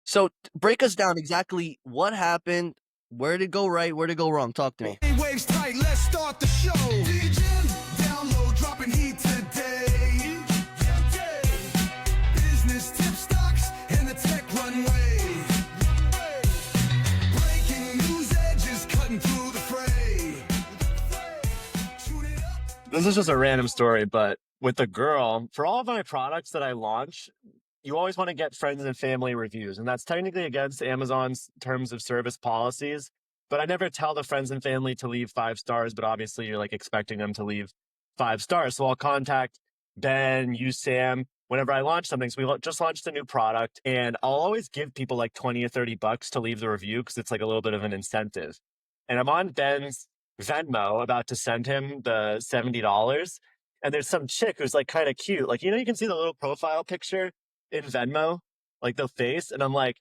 So break us down exactly what happened. Where did it go right? Where did it go wrong? Talk to me. Waves tight, let's start the show. DJ, download, dropping heat today. Business tips, stocks, and the tech runway. Breaking news, edges cutting through the fray. Tune it up. This is just a random story, but with the girl, for all of my products that I launch, you always want to get friends and family reviews. And that's technically against Amazon's terms of service policies. But I never tell the friends and family to leave 5 stars, but obviously you're like expecting them to leave 5 stars. So I'll contact Ben, you, Sam, whenever I launch something. So we just launched a new product, and I'll always give people like 20 or 30 bucks to leave the review because it's like a little bit of an incentive. And I'm on Ben's Venmo about to send him the $70. And there's some chick who's like kind of cute. Like, you can see the little profile picture in Venmo, like the face. And I'm like,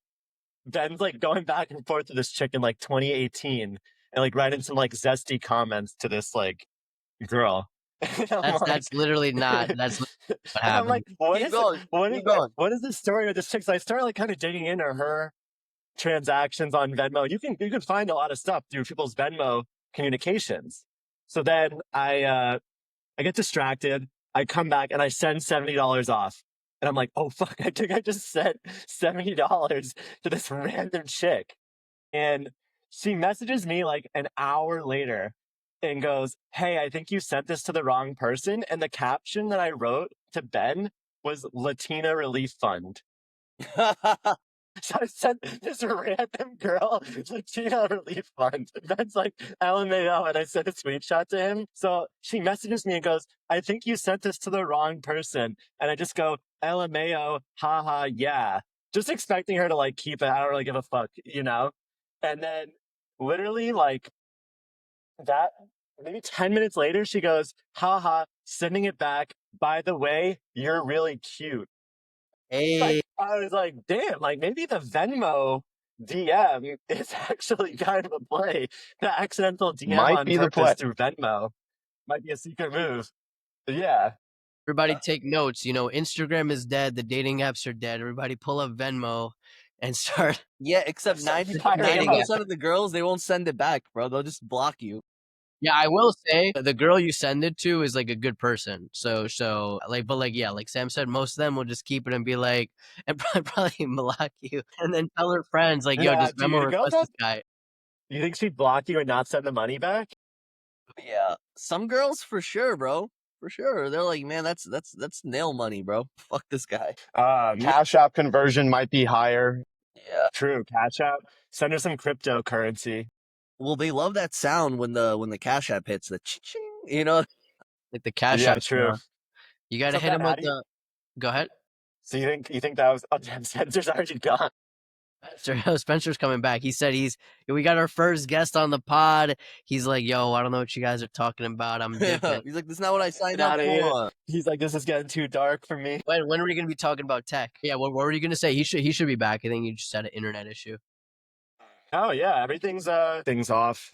Ben's like going back and forth with this chick in like 2018 and like writing some like zesty comments to this like girl. That's literally not. That's what and I'm like, happened. what is the story with this chick? So I started like kind of digging into her transactions on Venmo. You can find a lot of stuff through people's Venmo communications. So then I get distracted. I come back and I send $70 off. And I'm like, oh, fuck, I think I just sent $70 to this random chick. And she messages me like an hour later and goes, hey, I think you sent this to the wrong person. And the caption that I wrote to Ben was Latina Relief Fund. So I sent this random girl Latina Relief Fund. Ben's like, LMAO, and I sent a screenshot to him. So she messages me and goes, I think you sent this to the wrong person. And I just go, LMAO, haha, yeah. Just expecting her to like keep it. I don't really give a fuck, And then literally like that, maybe 10 minutes later, she goes, haha, sending it back. By the way, you're really cute. Hey, Like, I was like, damn, like maybe the Venmo DM is actually kind of a play. The accidental DM Might on be the purpose play. through Venmo might be a secret move. But yeah. everybody take notes. Instagram is dead. The dating apps are dead. Everybody pull up Venmo and start. Yeah, except 90% of the girls, they won't send it back, bro. They'll just block you. Yeah, I will say the girl you send it to is like a good person. So like, but like, yeah, like Sam said, most of them will just keep it and be like, and probably block you, and then tell her friends like, yo, Yeah, just dude, Venmo the girls request this guy. You think she'd block you and not send the money back? Yeah, some girls for sure, bro. For sure, they're like, man, that's nail money, bro. Fuck this guy. Cash App conversion might be higher. Yeah. True. Cash App. Send her some cryptocurrency. Well, they love that sound when the Cash App hits the ching, Like the cash Yeah, app. true. You gotta So hit him how with do you- the. Go ahead. So you think that was Spencer's already gone? Spencer's coming back. He said we got our first guest on the pod. He's like, yo, I don't know what you guys are talking about. I'm dipping. He's like, this is not what I signed Get up outta here. for. He's like, this is getting too dark for me. When are we gonna be talking about tech? Yeah, what were you gonna say? He should be back. I think you just had an internet issue. Oh yeah, everything's things off.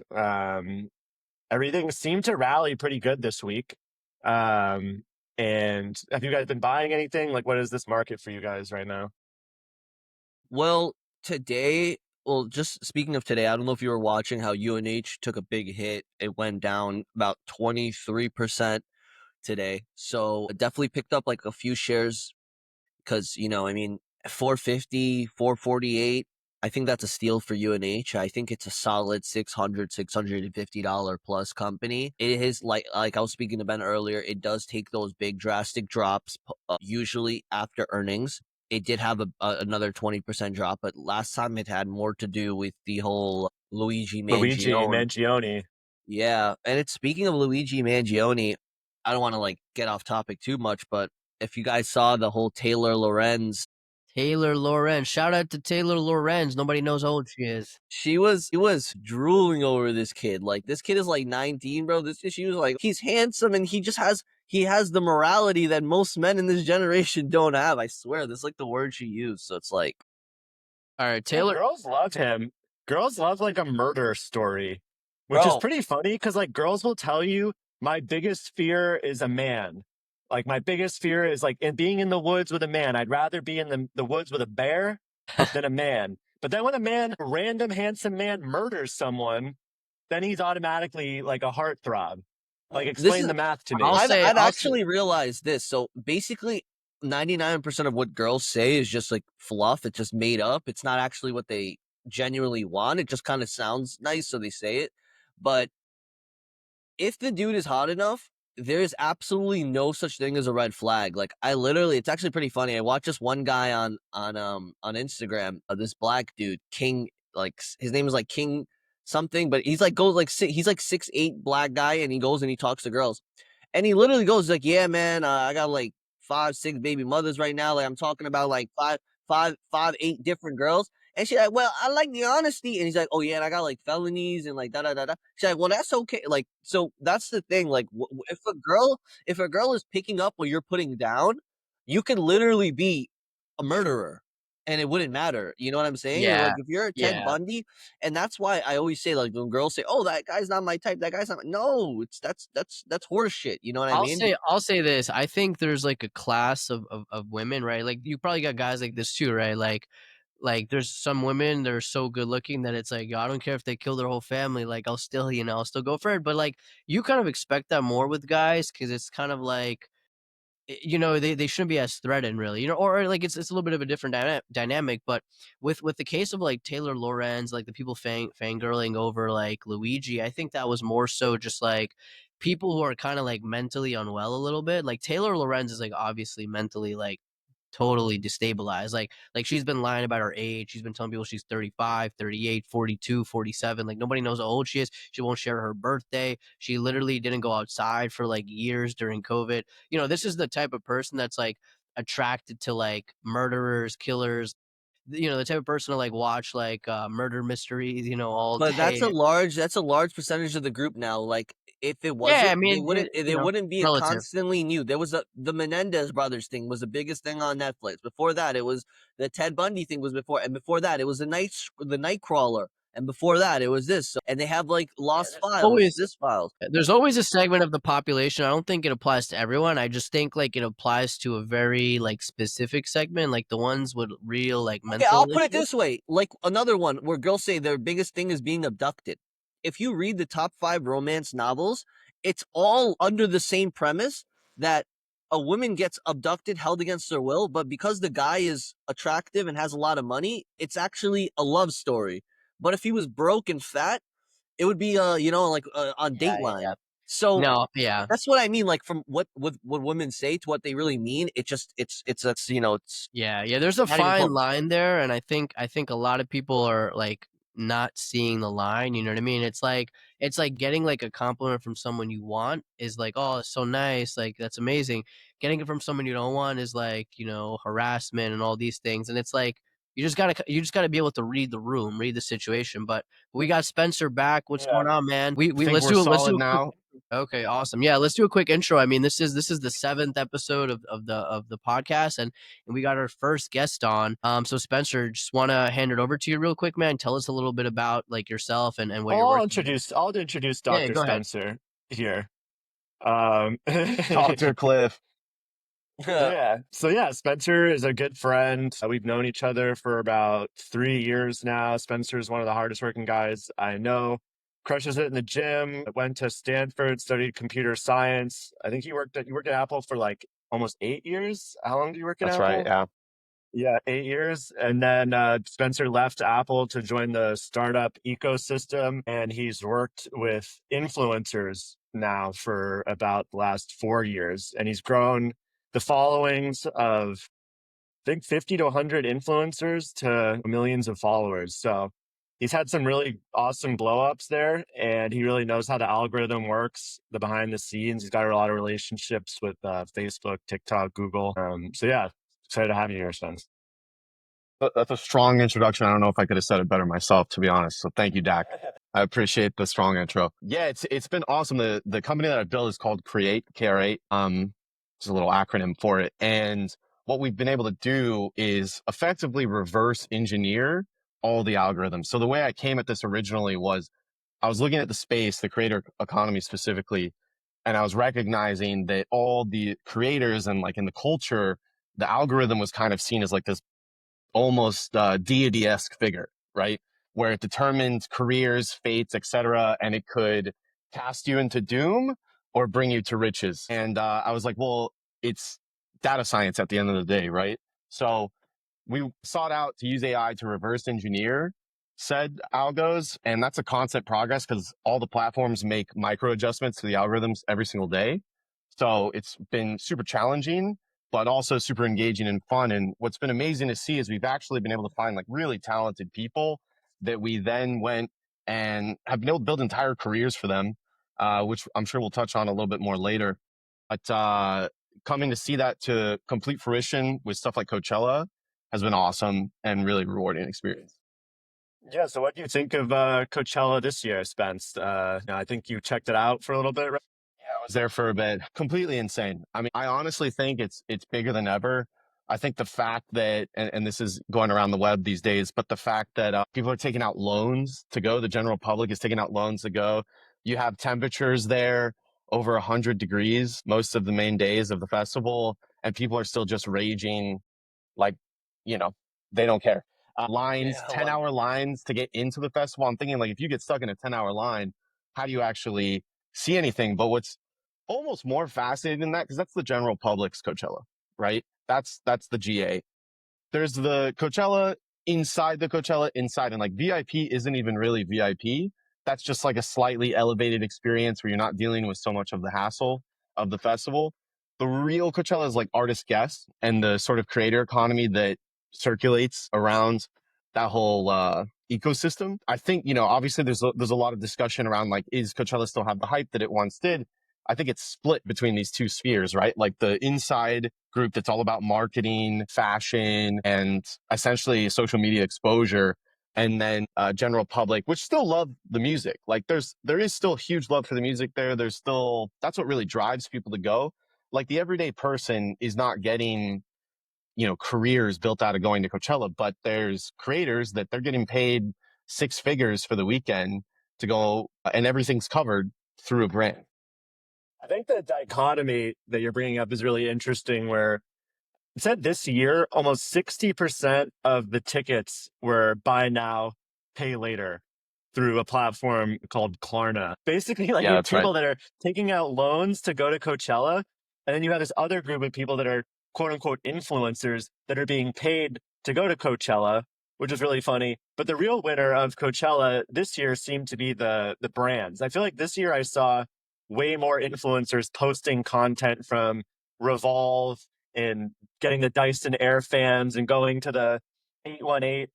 Everything seemed to rally pretty good this week. And have you guys been buying anything? Like, what is this market for you guys right now? Well, just speaking of today, I don't know if you were watching how UNH took a big hit. It went down about 23% today. So it definitely picked up like a few shares because, 450, 448. I think that's a steal for UNH. I think it's a solid $600, $650 plus company. It is like I was speaking to Ben earlier, it does take those big drastic drops usually after earnings. It did have another 20% drop, but last time it had more to do with the whole Luigi Mangione. Yeah, and it's speaking of Luigi Mangione, I don't want to like get off topic too much, but if you guys saw the whole Taylor Lorenz, shout out to Taylor Lorenz. Nobody knows how old she is. she was drooling over this kid. Like this kid is like 19, bro. She was like, he's handsome and he has the morality that most men in this generation don't have. I swear, that's like the word she used. So it's like, all right, Taylor. Girls love him. Girls love like a murder story, which is pretty funny because like girls will tell you, my biggest fear is a man. Like my biggest fear is like being in the woods with a man. I'd rather be in the woods with a bear than a man. But then when a random handsome man murders someone, then he's automatically like a heartthrob. Like, This explain is the math to I'll me. I've say I've I'll say actually realized this. So basically, 99% of what girls say is just like fluff. It's just made up. It's not actually what they genuinely want. It just kind of sounds nice, so they say it. But if the dude is hot enough, there's absolutely no such thing as a red flag. Like I literally, it's actually pretty funny. I watched this one guy on Instagram. This black dude, King, like his name is like King something, but he's like goes like he's like 6'8" black guy, and he goes and he talks to girls. And he literally goes like, "Yeah, man, I got like 5, 6 baby mothers right now. Like I'm talking about like five, 8 different girls." And she's like, "Well, I like the honesty." And he's like, "Oh yeah, and I got like felonies and like da da da da." She's like, "Well, that's okay." Like, so that's the thing. Like, if a girl is picking up what you're putting down, you can literally be a murderer, and it wouldn't matter. You know what I'm saying? Or yeah, like if you're a Ted yeah. Bundy, and that's why I always say like when girls say, "Oh, that guy's not my type," that guy's not. No, it's that's horse shit. You know what I mean? I'll say this. I think there's like a class of women, right? Like you probably got guys like this too, right? Like there's some women that are so good looking that it's like, yo, I don't care if they kill their whole family, like I'll still, I'll still go for it. But like you kind of expect that more with guys because it's kind of like they shouldn't be as threatened really, or like it's a little bit of a different dynamic. But with the case of like Taylor Lorenz, like the people fangirling over like Luigi, I think that was more so just like people who are kind of like mentally unwell a little bit. Like Taylor Lorenz is like obviously mentally like totally destabilized. Like she's been lying about her age. She's been telling people she's 35, 38, 42, 47. Like nobody knows how old she is. She won't share her birthday. She literally didn't go outside for like years during COVID. This is the type of person that's like attracted to like murderers, killers, the type of person to like watch like murder mysteries, all But day. that's a large percentage of the group now. Like if it Yeah, I wasn't, mean, there wouldn't be a relative. constantly new. There was the Menendez brothers thing was the biggest thing on Netflix. Before that, it was the Ted Bundy thing was before, and before that, it was the Nightcrawler, and before that, it was this. So, and they have like Yeah, lost there's files, Always this files. There's always a segment of the population. I don't think it applies to everyone. I just think like it applies to a very like specific segment, like the ones with real like Okay, I'll mental put it issues. this way. Like another one where girls say their biggest thing is being abducted. If you read the top 5 romance novels, it's all under the same premise that a woman gets abducted, held against their will, but because the guy is attractive and has a lot of money, it's actually a love story. But if he was broke and fat, it would be like on Yeah, yeah, Dateline. yeah. So No, yeah. that's what I mean. Like from what women say to what they really mean, it's Yeah, yeah, there's a not even fine close. line there, and I think a lot of people are like not seeing the line, you know what I mean? It's like getting like a compliment from someone you want is like, "Oh, it's so nice, like that's amazing." Getting it from someone you don't want is like, harassment and all these things, and it's like you just got to be able to read the room, read the situation. But we got Spencer back. What's yeah. going on, man? We I think we're let's do solid a quick. now. Okay, awesome. Yeah, let's do a quick intro. I mean, this is the seventh episode of the podcast, and we got our first guest on. So Spencer, just want to hand it over to you real quick, man. Tell us a little bit about like yourself and what Oh, you're I'll working on. introduce Yeah, Dr. go ahead. Spencer here. Dr. Cliff. Yeah. So yeah, Spencer is a good friend. We've known each other for about 3 years now. Spencer is one of the hardest working guys I know. Crushes it in the gym. Went to Stanford, studied computer science. I think you worked at Apple for like almost 8 years. How long did you work at That's right. Apple? Yeah. Yeah, 8 years. And then Spencer left Apple to join the startup ecosystem. And he's worked with influencers now for about the last 4 years. And he's grown the followings of, I think, 50 to 100 influencers to millions of followers. So he's had some really awesome blow ups there. And he really knows how the algorithm works, the behind the scenes. He's got a lot of relationships with Facebook, TikTok, Google. So yeah, excited to have you here, Spence. That's a strong introduction. I don't know if I could have said it better myself, to be honest. So thank you, Dak. I appreciate the strong intro. Yeah, it's been awesome. The company that I built is called Create, KR8. It's a little acronym for it. And what we've been able to do is effectively reverse engineer all the algorithms. So the way I came at this originally was I was looking at the space, the creator economy specifically, and I was recognizing that all the creators and like in the culture, the algorithm was kind of seen as like this almost deity-esque figure, right? Where it determined careers, fates, etc., and it could cast you into doom or bring you to riches. And I was like, well, it's data science at the end of the day, right? So we sought out to use AI to reverse engineer said algos, and that's a constant progress because all the platforms make micro adjustments to the algorithms every single day. So it's been super challenging, but also super engaging and fun. And what's been amazing to see is we've actually been able to find like really talented people that we then went and have been able to build entire careers for them, which I'm sure we'll touch on a little bit more later. But coming to see that to complete fruition with stuff like Coachella has been awesome and really rewarding experience. Yeah. So, what do you think of Coachella this year, Spence? I think you checked it out for a little bit, right? Yeah, I was there for a bit. Completely insane. I mean, I honestly think it's bigger than ever. I think the fact that, and this is going around the web these days, but the fact that people are taking out loans to go, the general public is taking out loans to go. You have temperatures there over 100 degrees most of the main days of the festival, and people are still just raging like, you know, they don't care. Lines, Yeah. 10-hour lines to get into the festival. I'm thinking like if you get stuck in a 10-hour line, how do you actually see anything? But what's almost more fascinating than that, because that's the general public's Coachella, right? That's the GA. There's the Coachella inside the Coachella inside, and like VIP isn't even really VIP. That's just like a slightly elevated experience where you're not dealing with so much of the hassle of the festival. The real Coachella is like artist guests and the sort of creator economy that circulates around that whole ecosystem. I think, you know, obviously there's a lot of discussion around like, is Coachella still have the hype that it once did? I think it's split between these two spheres, right? Like the inside group that's all about marketing, fashion, and essentially social media exposure. And then general public, which still love the music. Like there is still huge love for the music there. There's still, that's what really drives people to go. Like the everyday person is not getting, you know, careers built out of going to Coachella, but there's creators that they're getting paid six figures for the weekend to go, and everything's covered through a brand. I think the dichotomy that you're bringing up is really interesting, where it said this year almost 60% of the tickets were buy now, pay later through a platform called Klarna. Basically, like Yeah, you have that's right. people that are taking out loans to go to Coachella, and then you have this other group of people that are quote unquote influencers that are being paid to go to Coachella, which is really funny. But the real winner of Coachella this year seemed to be the brands. I feel like this year I saw way more influencers posting content from Revolve and getting the Dyson Air fans and going to the 818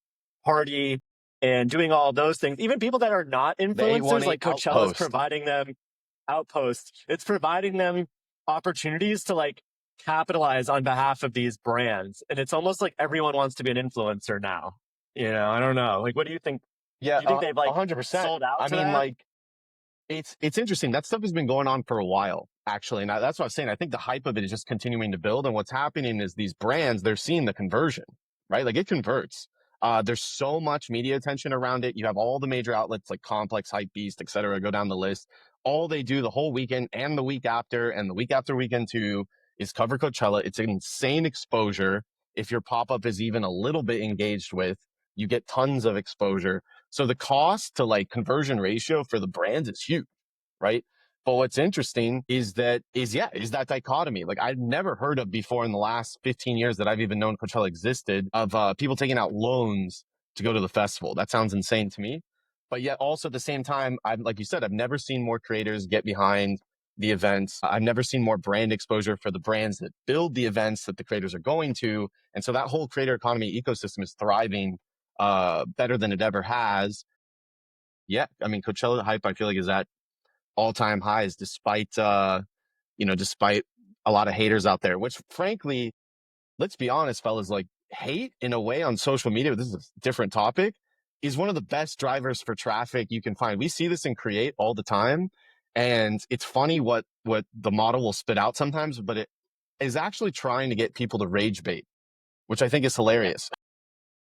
party and doing all those things. Even people that are not The influencers, 818 like Coachella's outpost. providing them outposts. It's providing them opportunities to like capitalize on behalf of these brands. And it's almost like everyone wants to be an influencer now. I don't know. Like, what do you think? Yeah, Do you think they've like 100%. sold out I to mean, that? like, it's interesting. That stuff has been going on for a while, actually. And that's what I was saying. I think the hype of it is just continuing to build. And what's happening is these brands, they're seeing the conversion, right? Like it converts. There's so much media attention around it. You have all the major outlets like Complex, Hypebeast, et cetera, go down the list. All they do the whole weekend and the week after and the week after weekend too is cover Coachella. It's an insane exposure. If your pop-up is even a little bit engaged with, you get tons of exposure. So the cost to like conversion ratio for the brands is huge, right? But what's interesting is that dichotomy. Like I've never heard of before in the last 15 years that I've even known Coachella existed of people taking out loans to go to the festival. That sounds insane to me. But yet also at the same time, like you said, I've never seen more creators get behind the events. I've never seen more brand exposure for the brands that build the events that the creators are going to. And so that whole creator economy ecosystem is thriving better than it ever has. Yeah, I mean, Coachella hype, I feel like is at all-time highs, despite despite a lot of haters out there. Which, frankly, let's be honest, fellas, like hate in a way on social media. This is a different topic. Is one of the best drivers for traffic you can find. We see this in Create all the time, and it's funny what the model will spit out sometimes, but it is actually trying to get people to rage bait, which I think is hilarious.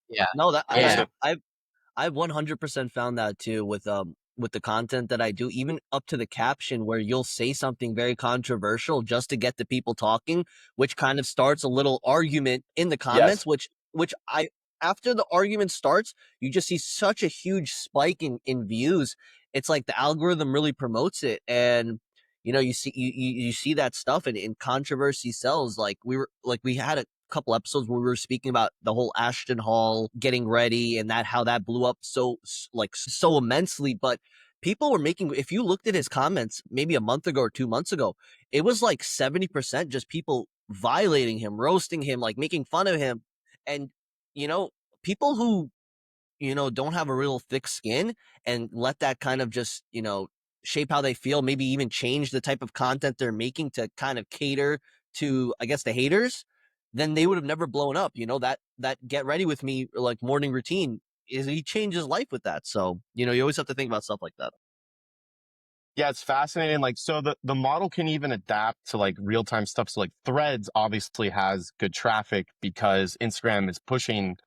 Yeah. No, that Yeah. I've 100% found that too with the content that I do, even up to the caption where you'll say something very controversial just to get the people talking, which kind of starts a little argument in the Yes. comments, which I after the argument starts, you just see such a huge spike in views. It's like the algorithm really promotes it, and you see that stuff, and controversy sells. We had a couple episodes where we were speaking about the whole Ashton Hall getting ready and that how that blew up so immensely, but people were making, if you looked at his comments maybe a month ago or 2 months ago, it was like 70% just people violating him, roasting him, like making fun of him. And, you know, people who, don't have a real thick skin and let that kind of just, shape how they feel, maybe even change the type of content they're making to kind of cater to, I guess, the haters, then they would have never blown up. That get ready with me, like morning routine, is he changed his life with that. So, you always have to think about stuff like that. Yeah, it's fascinating. Like, so the model can even adapt to like real time stuff. So like Threads obviously has good traffic because Instagram is pushing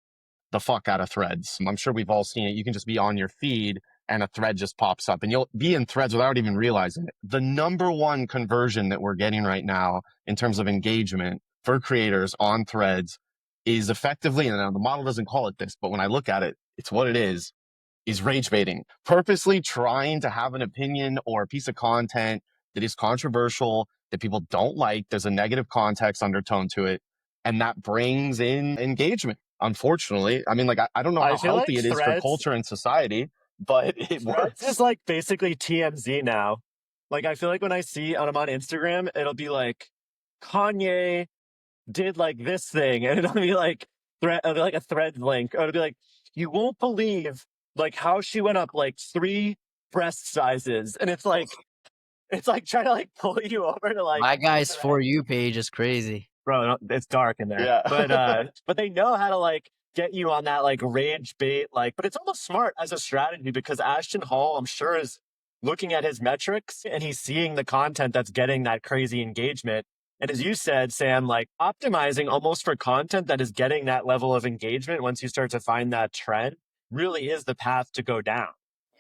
the fuck out of Threads. I'm sure we've all seen it. You can just be on your feed and a thread just pops up and you'll be in Threads without even realizing it. The number one conversion that we're getting right now in terms of engagement for creators on Threads is effectively, and now the model doesn't call it this, but when I look at it, it's what it is rage baiting, purposely trying to have an opinion or a piece of content that is controversial, that people don't like. There's a negative context undertone to it. And that brings in engagement. Unfortunately, I mean, like, I don't know I how feel like healthy it is for Threads culture and society, but it Threads works. is like basically TMZ now. Like I feel like when I'm on Instagram, it'll be like Kanye did like this thing, and it'll be like it'll be like a thread link, or it'll be like, you won't believe like how she went up like 3 breast sizes, and it's like trying to like pull you over to like My guy's thread. For You page is crazy. Bro, it's dark in there. Yeah. But they know how to like get you on that like rage bait, like, but it's almost smart as a strategy because Ashton Hall, I'm sure, is looking at his metrics and he's seeing the content that's getting that crazy engagement. And as you said, Sam, like optimizing almost for content that is getting that level of engagement once you start to find that trend really is the path to go down.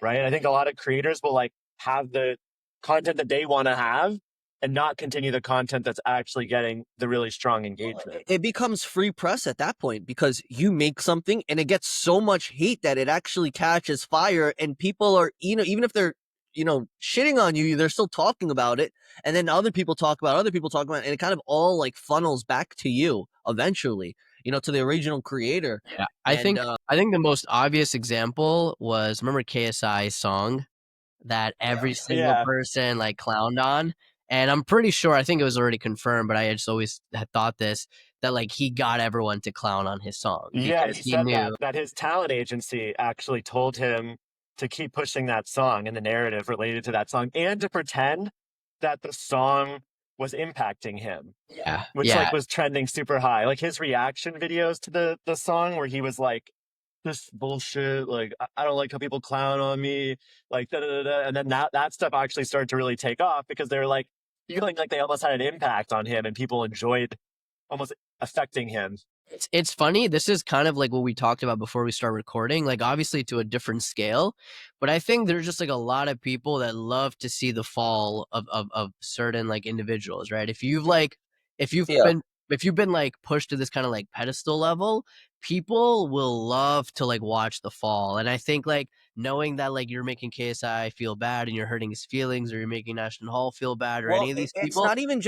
Right. I think a lot of creators will like have the content that they want to have and not continue the content that's actually getting the really strong engagement. It becomes free press at that point because you make something and it gets so much hate that it actually catches fire, and people are, even if they're, shitting on you, they're still talking about it. And then other people talk about it, other people talk about it, and it kind of all like funnels back to you eventually, to the original creator. Yeah, I And think I think the most obvious example was, remember KSI's song that every single Yeah. person like clowned on? And I'm pretty sure, I think it was already confirmed, but I just always had thought this, that like he got everyone to clown on his song Yeah, because he he said knew. that his talent agency actually told him to keep pushing that song and the narrative related to that song and to pretend that the song was impacting him, Yeah, which yeah. like was trending super high. Like his reaction videos to the song where he was like, this bullshit, like I don't like how people clown on me, like da da da da. And then that stuff actually started to really take off because they were like feeling like they almost had an impact on him and people enjoyed almost affecting him. It's funny. This is kind of like what we talked about before we start recording, like obviously to a different scale, but I think there's just like a lot of people that love to see the fall of certain like individuals, right? If you've yeah, been if you've been like pushed to this kind of like pedestal level, people will love to like watch the fall. And I think like knowing that like you're making KSI feel bad and you're hurting his feelings, or you're making Ashton Hall feel bad, or well, any of these it's people. not even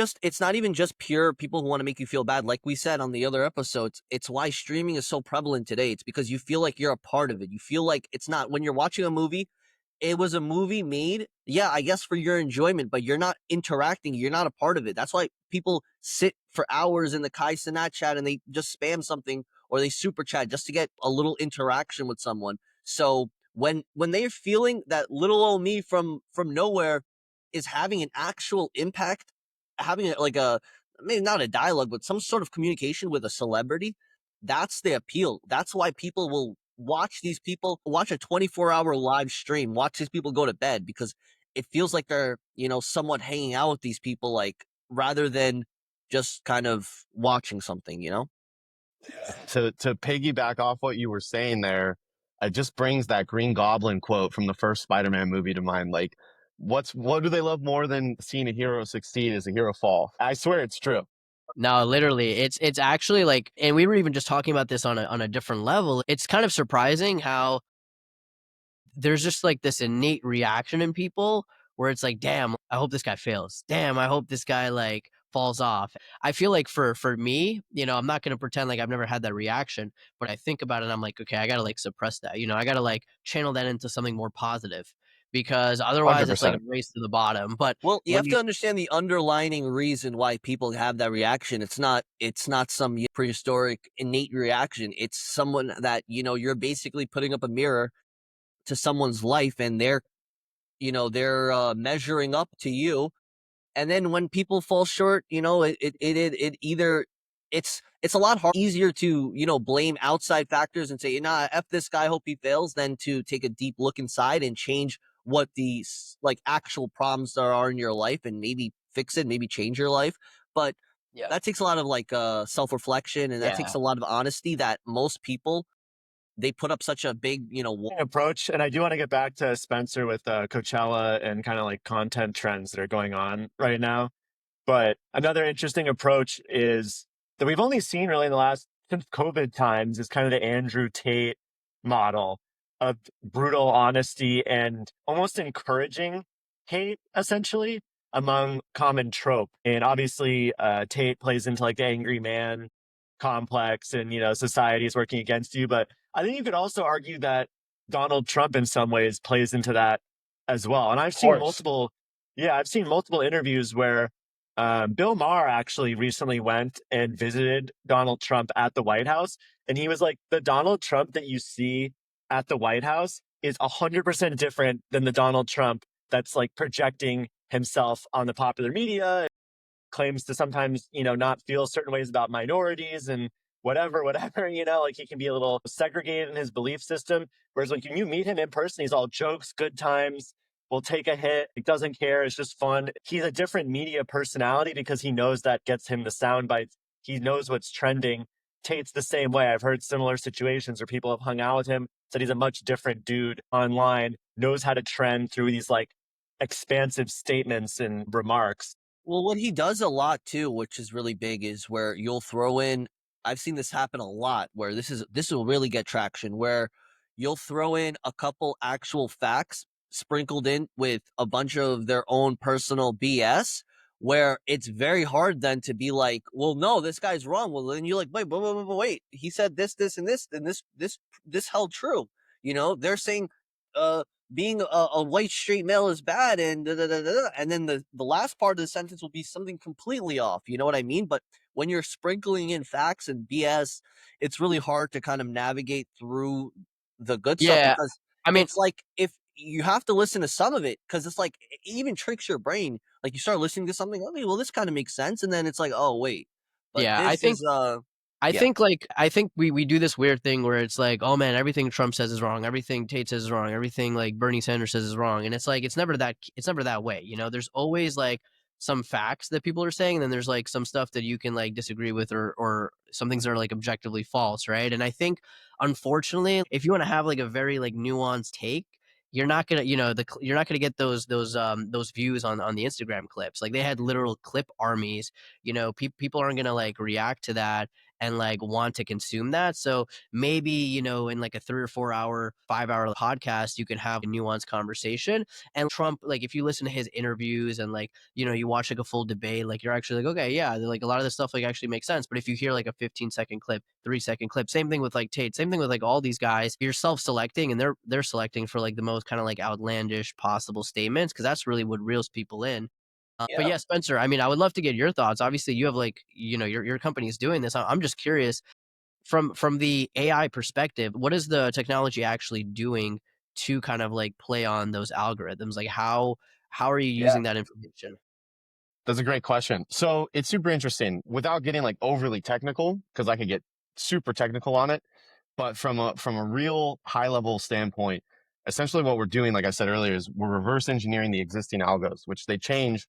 just pure people who want to make you feel bad. Like we said on the other episodes, it's why streaming is so prevalent today. It's because you feel like you're a part of it. You feel like it's not, when you're watching a movie, it was a movie made, yeah, I guess for your enjoyment, but you're not interacting. You're not a part of it. That's why people sit for hours in the Kai Cenat chat and they just spam something or they super chat just to get a little interaction with someone. So when they're feeling that little old me from nowhere is having an actual impact, having like a, maybe not a dialogue, but some sort of communication with a celebrity, that's the appeal. That's why people will watch a 24-hour live stream, watch these people go to bed, because it feels like they're, somewhat hanging out with these people, like, rather than just kind of watching something. To piggyback off what you were saying there, it just brings that Green Goblin quote from the first Spider-Man movie to mind. Like, what do they love more than seeing a hero succeed is a hero fall? I swear it's true. No, literally, it's actually like, and we were even just talking about this on a different level. It's kind of surprising how there's just like this innate reaction in people where it's like, damn, I hope this guy fails. Damn, I hope this guy like falls off. I feel like for me, I'm not gonna pretend like I've never had that reaction, but I think about it and I'm like, okay, I gotta like suppress that. I gotta like channel that into something more positive because otherwise it's like a 100%. race to the bottom. But Well, you when have you to understand the underlining reason why people have that reaction. It's not some prehistoric innate reaction. It's someone that, you're basically putting up a mirror to someone's life and they're measuring up to you. And then when people fall short, it either it's a lot easier to, blame outside factors and say, nah, F this guy, hope he fails, than to take a deep look inside and change what the like actual problems there are in your life and maybe fix it, maybe change your life. But yeah. that takes a lot of like self-reflection, and that takes Yeah. a lot of honesty that most people, they put up such a big, approach. And I do want to get back to Spencer with Coachella and kind of like content trends that are going on right now. But another interesting approach is that we've only seen really in the last since COVID times is kind of the Andrew Tate model of brutal honesty and almost encouraging hate, essentially, among common trope. And obviously, Tate plays into like the angry man complex and, society is working against you. But I think you could also argue that Donald Trump in some ways plays into that as well. And Of course. I've seen multiple interviews where Bill Maher actually recently went and visited Donald Trump at the White House. And he was like, the Donald Trump that you see at the White House is 100% different than the Donald Trump that's like projecting himself on the popular media, claims to sometimes, not feel certain ways about minorities and whatever, like he can be a little segregated in his belief system. Whereas like when you meet him in person, he's all jokes, good times, will take a hit, he doesn't care, it's just fun. He's a different media personality because he knows that gets him the sound bites. He knows what's trending. Tate's the same way. I've heard similar situations where people have hung out with him, said he's a much different dude online, knows how to trend through these like expansive statements and remarks. well, what he does a lot too, which is really big, is where you'll throw in. I've seen this happen a lot. Where this will really get traction. Where you'll throw in a couple actual facts sprinkled in with a bunch of their own personal BS. Where it's very hard then to be like, well, no, this guy's wrong. Well, then you're like, wait. He said this, and this, and this held true. They're saying, uh, being a white straight male is bad, and da, da, da, da, da. And then the last part of the sentence will be something completely off. You know what I mean? But when you're sprinkling in facts and BS, it's really hard to kind of navigate through the good stuff, Yeah. because I mean, it's like, if you have to listen to some of it, because it's like it even tricks your brain. Like, you start listening to something, okay, well, this kind of makes sense, and then it's like, oh wait, but yeah, this is yeah. I think we do this weird thing where it's like, oh man, everything Trump says is wrong, everything Tate says is wrong, everything like Bernie Sanders says is wrong, and it's like it's never that way. There's always like some facts that people are saying, and then there's like some stuff that you can like disagree with, or some things that are like objectively false, right? And I think unfortunately, if you want to have like a very like nuanced take, you're not gonna you're not gonna get those views on the Instagram clips. Like they had literal clip armies. People aren't gonna like react to that and like want to consume that. So maybe, in like a 3 or 4 hour, 5 hour podcast, you can have a nuanced conversation. And Trump, like if you listen to his interviews and like, you watch like a full debate, like you're actually like, okay, yeah, like a lot of this stuff like actually makes sense. But if you hear like a 15-second clip, 3-second clip, same thing with like Tate, same thing with like all these guys, you're self-selecting and they're selecting for like the most kind of like outlandish possible statements, because that's really what reels people in. But Yeah. yeah, Spencer, I mean, I would love to get your thoughts. Obviously, you have like, your company is doing this. I'm just curious from the AI perspective, what is the technology actually doing to kind of like play on those algorithms? Like how are you Yeah. using that information? That's a great question. So it's super interesting without getting like overly technical, because I could get super technical on it. But from a real high level standpoint, essentially what we're doing, like I said earlier, is we're reverse engineering the existing algos, which they change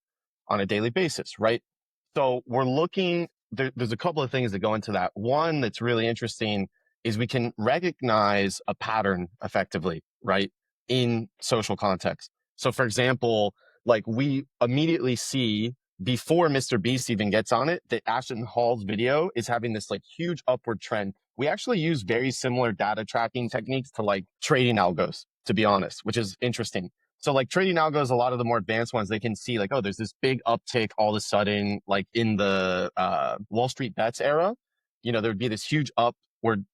on a daily basis, right? So we're looking, there's a couple of things that go into that. One that's really interesting is we can recognize a pattern effectively, right? In social context. So for example, like we immediately see before Mr. Beast even gets on it, that Ashton Hall's video is having this like huge upward trend. We actually use very similar data tracking techniques to like trading algos, to be honest, which is interesting. So like trading algos, a lot of the more advanced ones, they can see like, oh, there's this big uptick all of a sudden, like in the Wall Street bets era, you know, there would be this huge upward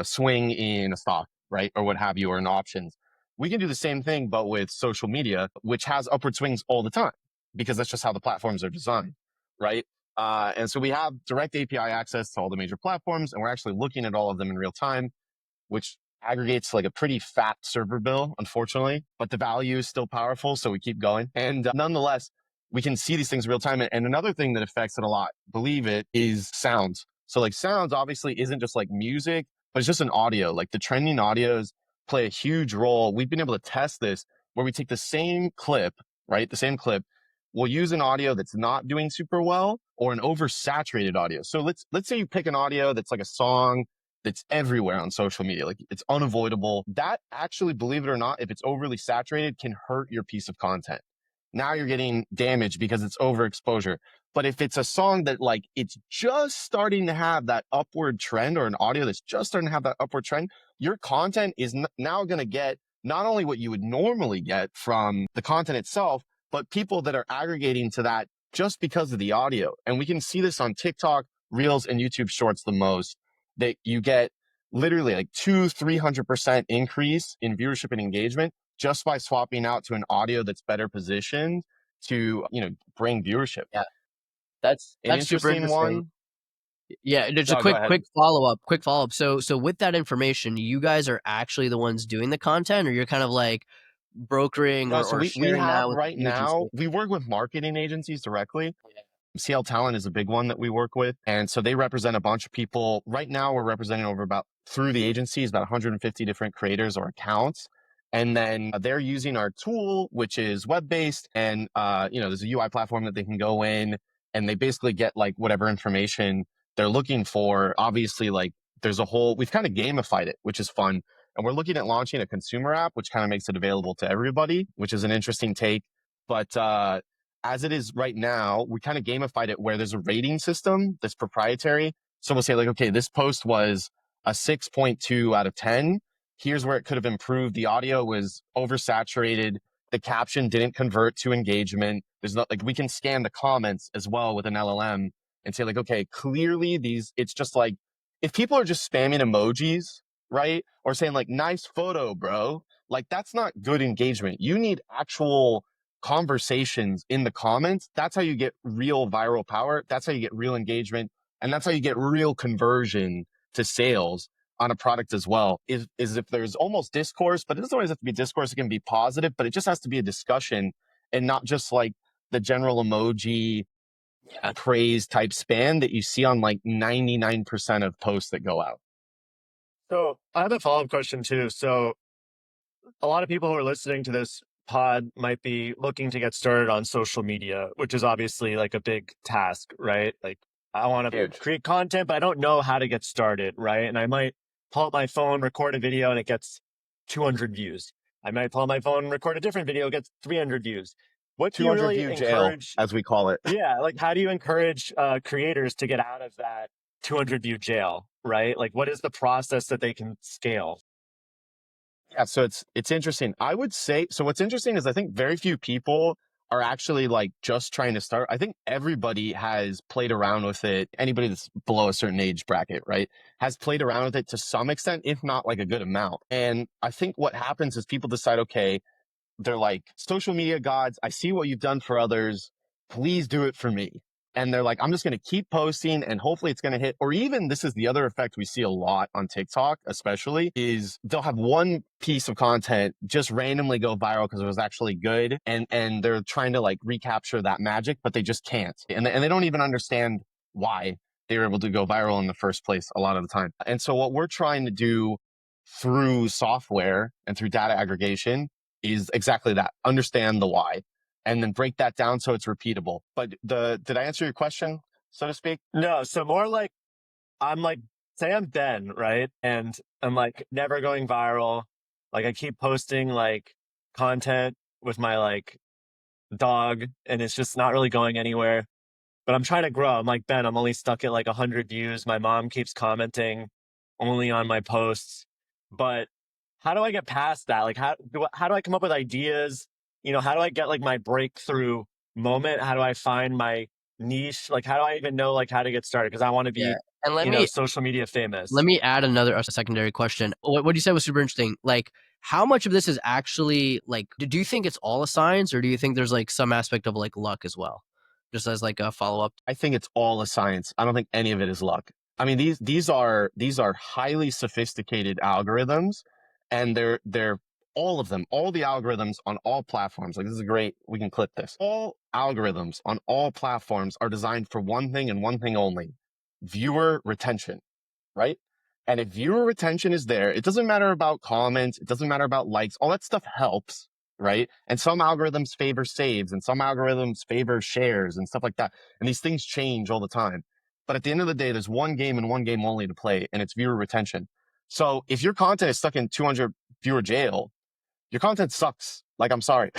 swing in a stock, right? Or what have you, or in options. We can do the same thing, but with social media, which has upward swings all the time because that's just how the platforms are designed, right? And so we have direct API access to all the major platforms, and we're actually looking at all of them in real time, which aggregates like a pretty fat server bill, unfortunately, but the value is still powerful. So we keep going. And nonetheless, we can see these things real time. And another thing that affects it a lot, believe it, is sounds. So like sounds obviously isn't just like music, but it's just an audio. Like the trending audios play a huge role. We've been able to test this where we take the same clip, right? The same clip. We'll use an audio that's not doing super well or an oversaturated audio. So let's say you pick an audio that's like a song that's everywhere on social media. Like it's unavoidable. That actually, believe it or not, if it's overly saturated, can hurt your piece of content. Now you're getting damage because it's overexposure. But if it's a song that like it's just starting to have that upward trend, or an audio that's just starting to have that upward trend, your content is now going to get not only what you would normally get from the content itself, but people that are aggregating to that just because of the audio. And we can see this on TikTok, Reels, and YouTube Shorts the most, that you get literally like 300% increase in viewership and engagement just by swapping out to an audio that's better positioned to, you know, bring viewership. Yeah, An that's super interesting interesting. one. Yeah, just a No, go ahead. quick follow-up. So with that information, you guys are actually the ones doing the content, or you're kind of like brokering No, so or we sharing have that with right the agency? now, we work with marketing agencies directly. CL Talent is a big one that we work with. And so they represent a bunch of people. Right now, we're representing over about, through the agencies, about 150 different creators or accounts. And then they're using our tool, which is web-based. And, you know, there's a UI platform that they can go in and they basically get like whatever information they're looking for. Obviously, like there's a whole, we've kind of gamified it, which is fun. And we're looking at launching a consumer app, which kind of makes it available to everybody, which is an interesting take. But as it is right now, we kind of gamified it where there's a rating system that's proprietary. So we'll say like, okay, this post was a 6.2 out of 10. Here's where it could have improved. The audio was oversaturated. The caption didn't convert to engagement. There's not like, we can scan the comments as well with an LLM and say like, okay, clearly these, it's just like, if people are just spamming emojis, right? Or saying like, nice photo, bro. Like that's not good engagement. You need actual conversations in the comments. That's how you get real viral power. That's how you get real engagement. And that's how you get real conversion to sales on a product as well. Is if there's almost discourse, but it doesn't always have to be discourse. It can be positive, but it just has to be a discussion and not just like the general emoji praise type spam that you see on like 99% of posts that go out. So I have a follow-up question too. So a lot of people who are listening to this pod might be looking to get started on social media, which is obviously like a big task, right? Like I want to Huge. create content, but I don't know how to get started, right? And I might pull up my phone, record a video, and it gets 200 views. I might pull up my phone, record a different video, it gets 300 views. What do you 200 really view jail, encourage? as we call it. Yeah, like how do you encourage creators to get out of that 200 view jail, right? Like what is the process that they can scale? Yeah, so it's interesting. I would say, so what's interesting is I think very few people are actually like just trying to start. I think everybody has played around with it. Anybody that's below a certain age bracket, right, has played around with it to some extent, if not like a good amount. And I think what happens is people decide, okay, they're like, social media gods, I see what you've done for others. Please do it for me. And they're like, I'm just going to keep posting and hopefully it's going to hit. Or even this is the other effect we see a lot on TikTok, especially, is they'll have one piece of content just randomly go viral because it was actually good. And they're trying to like recapture that magic, but they just can't. And they don't even understand why they were able to go viral in the first place a lot of the time. And so what we're trying to do through software and through data aggregation is exactly that. Understand the why and then break that down so it's repeatable. But did I answer your question, so to speak? No, so more like I'm like, say I'm Ben, right? And I'm like never going viral. Like I keep posting like content with my like dog and it's just not really going anywhere. but I'm trying to grow. I'm like, Ben, I'm only stuck at like 100 views. My mom keeps commenting only on my posts. But how do I get past that? Like, how do I come up with ideas? How do I get like my breakthrough moment? How do I find my niche? Like, how do I even know like how to get started? Because I want to Yeah. be, And let social media famous. me add a secondary question. What you said was super interesting. Like, how much of this is actually like, do you think it's all a science, or do you think there's like some aspect of like luck as well? Just as like a follow up. I think it's all a science. I don't think any of it is luck. I mean, these are highly sophisticated algorithms, and they're all of them, all the algorithms on all platforms. Like, this is great. We can clip this. All algorithms on all platforms are designed for one thing and one thing only: viewer retention, right? And if viewer retention is there, it doesn't matter about comments, it doesn't matter about likes, all that stuff helps, right? And some algorithms favor saves, and some algorithms favor shares and stuff like that. And these things change all the time. But at the end of the day, there's one game and one game only to play, and it's viewer retention. So if your content is stuck in 200 viewer jail, your content sucks. Like, I'm sorry.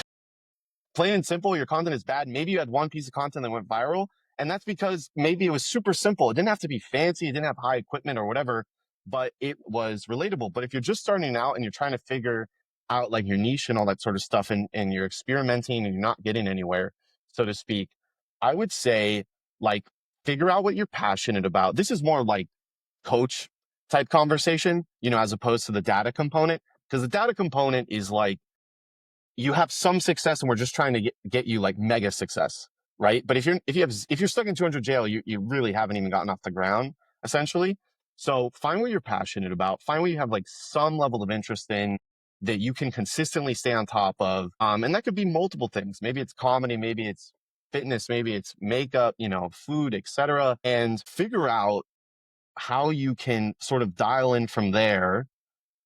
Plain and simple, your content is bad. Maybe you had one piece of content that went viral, and that's because maybe it was super simple. It didn't have to be fancy, it didn't have high equipment or whatever, but it was relatable. But if you're just starting out and you're trying to figure out like your niche and all that sort of stuff, and you're experimenting and you're not getting anywhere, so to speak, I would say, like, figure out what you're passionate about. This is more like coach type conversation, as opposed to the data component, because the data component is like, you have some success and we're just trying to get you like mega success, right? But if you're stuck in 200 jail, you really haven't even gotten off the ground, essentially. So find what you're passionate about, find what you have like some level of interest in that you can consistently stay on top of. And that could be multiple things. Maybe it's comedy, maybe it's fitness, maybe it's makeup, food, etc. And figure out how you can sort of dial in from there,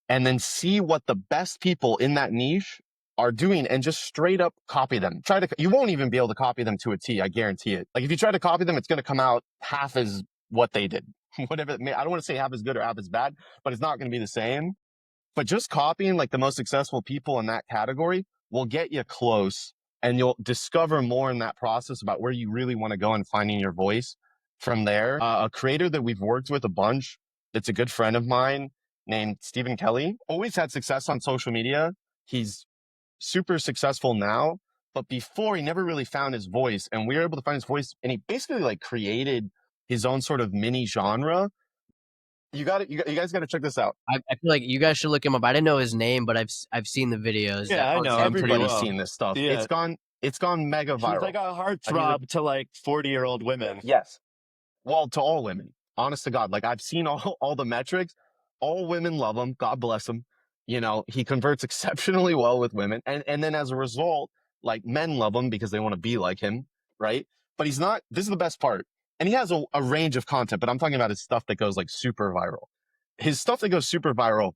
and then see what the best people in that niche are doing and just straight up copy them. You won't even be able to copy them to a T. I guarantee it. Like, if you try to copy them, it's going to come out half as what they did. Whatever it may, I don't want to say half as good or half as bad, but it's not going to be the same. But just copying like the most successful people in that category will get you close, and you'll discover more in that process about where you really want to go and finding your voice from there. A creator that we've worked with a bunch, that's a good friend of mine, named Stephen Kelly, always had success on social media. He's super successful now, but before, he never really found his voice, and we were able to find his voice, and he basically like created his own sort of mini genre. You guys got to check this out. I feel like you guys should look him up. I didn't know his name, but I've seen the videos. Yeah, I know. Everybody's will. seen this stuff. Yeah. It's gone mega viral. He's like a heartthrob to like 40-year-old women. Yes. Well, to all women, honest to God. Like, I've seen all the metrics. All women love him. God bless him. He converts exceptionally well with women. And then as a result, like, men love him because they want to be like him, right? But he's not, this is the best part. And he has a range of content, but I'm talking about his stuff that goes like super viral. His stuff that goes super viral,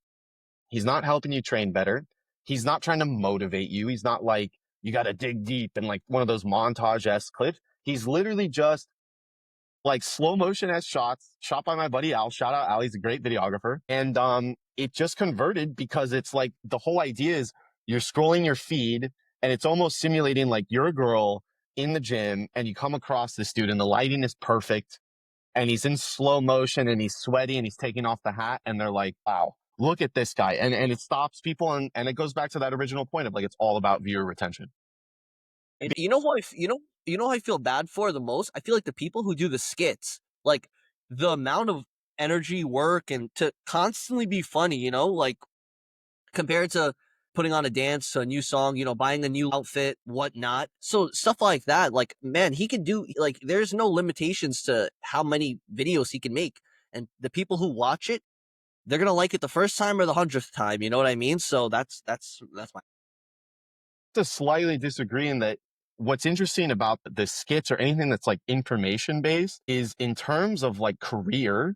he's not helping you train better. He's not trying to motivate you. He's not like, you got to dig deep and like one of those montage-esque clips. He's literally just like slow motion as shots shot by my buddy Al. Shout out Al. He's a great videographer. And it just converted because it's like, the whole idea is you're scrolling your feed and it's almost simulating like you're a girl in the gym and you come across this dude and the lighting is perfect and he's in slow motion and he's sweaty and he's taking off the hat, and they're like, wow, look at this guy. And it stops people, and it goes back to that original point of like, it's all about viewer retention. You know what? Who I feel bad for the most? I feel like the people who do the skits, like the amount of energy, work, and to constantly be funny. Like compared to putting on a dance, a new song, buying a new outfit, whatnot. So stuff like that, like, man, he can do, like, there's no limitations to how many videos he can make. And the people who watch it, they're going to like it the first time or the 100th time. You know what I mean? So that's my. To slightly disagree in that what's interesting about the skits or anything that's like information based is, in terms of like career,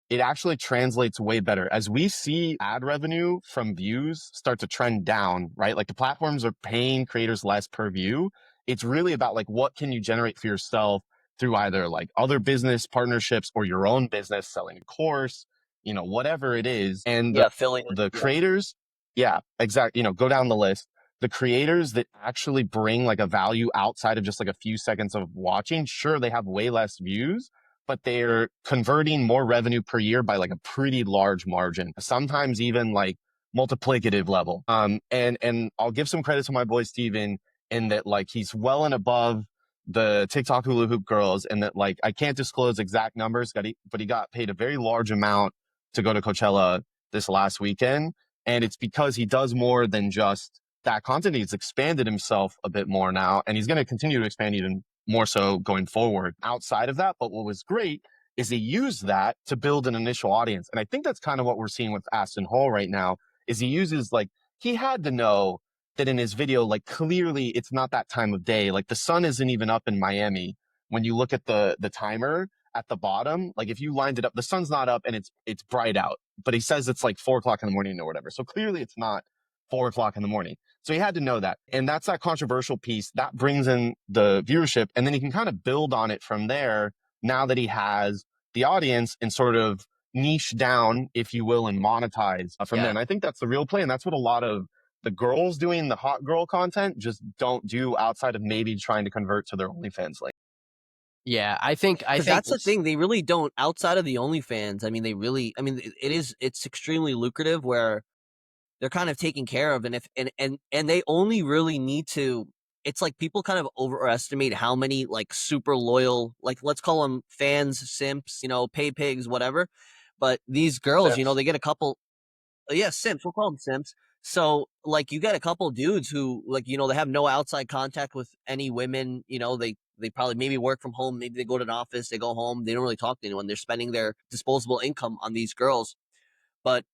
it actually translates way better. As we see ad revenue from views start to trend down, right? Like, the platforms are paying creators less per view. It's really about like, what can you generate for yourself through either like other business partnerships or your own business, selling a course, whatever it is. And Filling the creators, yeah, exactly. Go down the list. the creators that actually bring like a value outside of just like a few seconds of watching, sure, they have way less views, but they're converting more revenue per year by like a pretty large margin, sometimes even like multiplicative level. And I'll give some credit to my boy Steven in that like he's well and above the TikTok hula hoop girls, and that like I can't disclose exact numbers, but he got paid a very large amount to go to Coachella this last weekend. And it's because he does more than just that content. He's expanded himself a bit more now, and he's going to continue to expand even more so going forward outside of that. But what was great is he used that to build an initial audience. And I think that's kind of what we're seeing with Aston Hall right now is he uses like, he had to know that in his video, like clearly it's not that time of day. Like the sun isn't even up in Miami. When you look at the timer at the bottom, like if you lined it up, the sun's not up and it's bright out, but he says it's like 4 o'clock in the morning or whatever. So clearly it's not 4 o'clock in the morning. So he had to know that. And that's that controversial piece that brings in the viewership. And then he can kind of build on it from there now that he has the audience and sort of niche down, if you will, and monetize from there. And I think that's the real play. And that's what a lot of the girls doing the hot girl content just don't do outside of maybe trying to convert to their OnlyFans link. Yeah, I think Because that's the thing, they really don't outside of the OnlyFans. I mean, it's extremely lucrative where they're kind of taken care of, and if and they only really need to. It's like people kind of overestimate how many like super loyal, like let's call them fans, simps, pay pigs, whatever. But these girls, Simps. they get a couple. Yeah, simps. We'll call them simps. So, like, you get a couple dudes who, like, they have no outside contact with any women. They probably maybe work from home. Maybe they go to an office. They go home. They don't really talk to anyone. They're spending their disposable income on these girls. But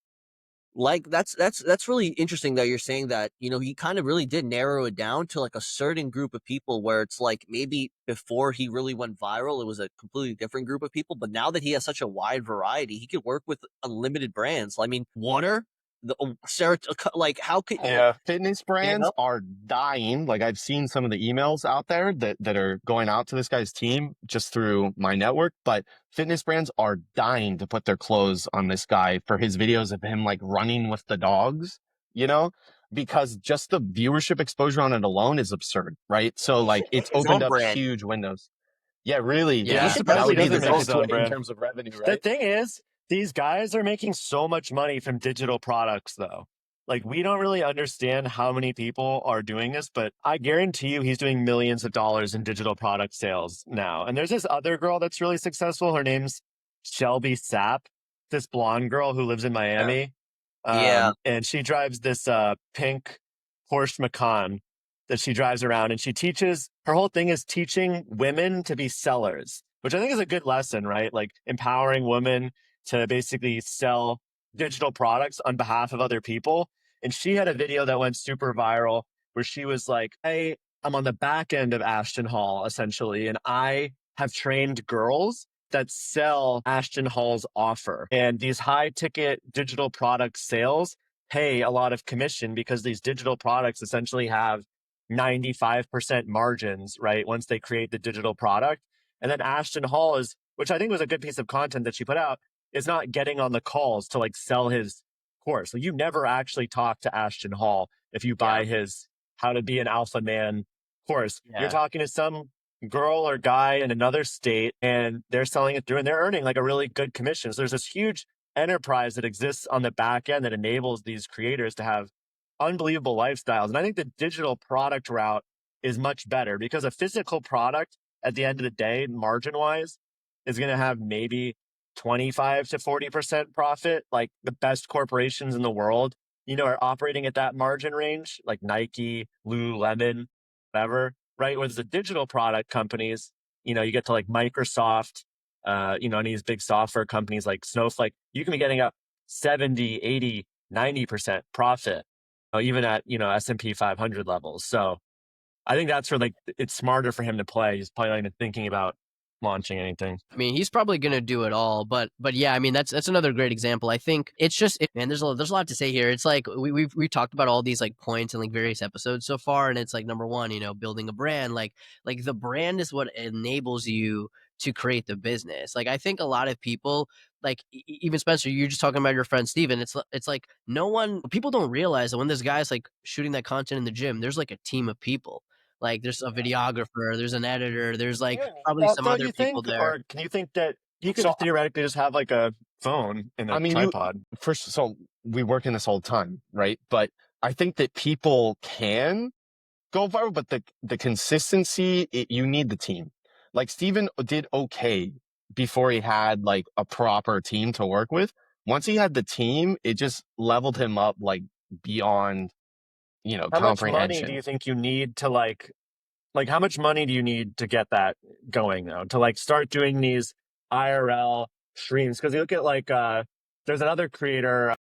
like that's really interesting that you're saying that, he kind of really did narrow it down to like a certain group of people where it's like maybe before he really went viral, it was a completely different group of people. But now that he has such a wide variety, he could work with unlimited brands. I mean, water, the Sarah, like how could Yeah. Fitness brands are dying. Like I've seen some of the emails out there that are going out to this guy's team just through my network, but fitness brands are dying to put their clothes on this guy for his videos of him like running with the dogs, because just the viewership exposure on it alone is absurd, right? So like it's his opened own up brand. huge windows. Yeah, really. Yeah. I'm He surprised That he would be doesn't the make goal his own in brand. terms of revenue, The right? thing is, these guys are making so much money from digital products, though. Like, we don't really understand how many people are doing this, but I guarantee you he's doing millions of dollars in digital product sales now. And there's this other girl that's really successful. Her name's Shelby Sapp, this blonde girl who lives in Miami. Yeah. And she drives this pink Porsche Macan that she drives around, and her whole thing is teaching women to be sellers, which I think is a good lesson, right? Like empowering women to basically sell digital products on behalf of other people. And she had a video that went super viral where she was like, hey, I'm on the back end of Ashton Hall, essentially, and I have trained girls that sell Ashton Hall's offer. And these high ticket digital product sales pay a lot of commission because these digital products essentially have 95% margins, right? Once they create the digital product. And then Ashton Hall is, which I think was a good piece of content that she put out, is not getting on the calls to like sell his course. So you never actually talk to Ashton Hall if you buy his How to Be an Alpha Man course. Yeah. You're talking to some girl or guy in another state and they're selling it through and they're earning like a really good commission. So there's this huge enterprise that exists on the back end that enables these creators to have unbelievable lifestyles. And I think the digital product route is much better because a physical product at the end of the day, margin wise, is going to have maybe 25 to 40% profit. Like the best corporations in the world, are operating at that margin range, like Nike, Lululemon, whatever, right? Whereas the digital product companies, you get to like Microsoft, and these big software companies like Snowflake, you can be getting up 70, 80, 90% profit, even at, S&P 500 levels. So I think that's where like it's smarter for him to play. He's probably not even thinking about launching anything. I mean, he's probably gonna do it all, but yeah, I mean, that's another great example. I think it's just, man, there's a lot to say here. It's like we've talked about all these like points in like various episodes so far, and it's like number one, building a brand. Like the brand is what enables you to create the business. Like I think a lot of people like even Spencer, you're just talking about your friend Steven. It's like no one people don't realize that when this guy's like shooting that content in the gym, there's like a team of people. Like there's a videographer, there's an editor, there's Do you like need probably that some though, other you people think? there. Or can you think that you could So theoretically just have like a phone in I a mean, tripod? first, so we work in this all the time, right? But I think that people can go viral, but the consistency, you need the team. Like Steven did okay before he had like a proper team to work with. Once he had the team, it just leveled him up like beyond, How much money do comprehension. you think you need to like how much money do you need to get that going though? To like start doing these IRL streams? Because you look at like there's another creator,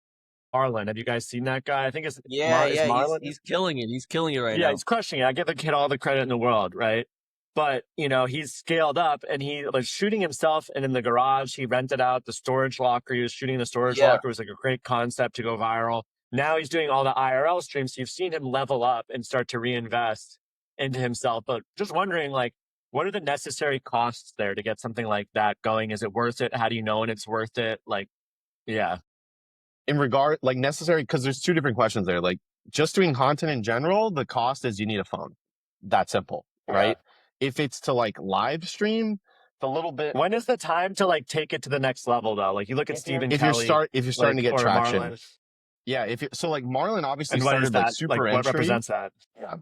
Marlon. Have you guys seen that guy? I think it's Yeah, Is yeah, Marlon. he's killing it. He's killing it right Yeah, now. he's crushing it. I give the kid all the credit in the world, right? But he's scaled up and he was shooting himself and in the garage, he rented out the storage locker. He was shooting the storage Yeah. locker. It was like a great concept to go viral. Now he's doing all the IRL streams. So you've seen him level up and start to reinvest into himself. But just wondering, like, what are the necessary costs there to get something like that going? Is it worth it? How do you know when it's worth it? Like, yeah. In regard, like necessary, because there's two different questions there. Like just doing content in general, the cost is you need a phone. That simple, Yeah. right? If it's to like live stream, it's a little bit. When is the time to like take it to the next level though? Like you look at Stephen Kelly, If you're starting to like, get or traction, Marlon. yeah. If you so like Marlon obviously And what is started like that? Like, super what entry. represents that? Yeah.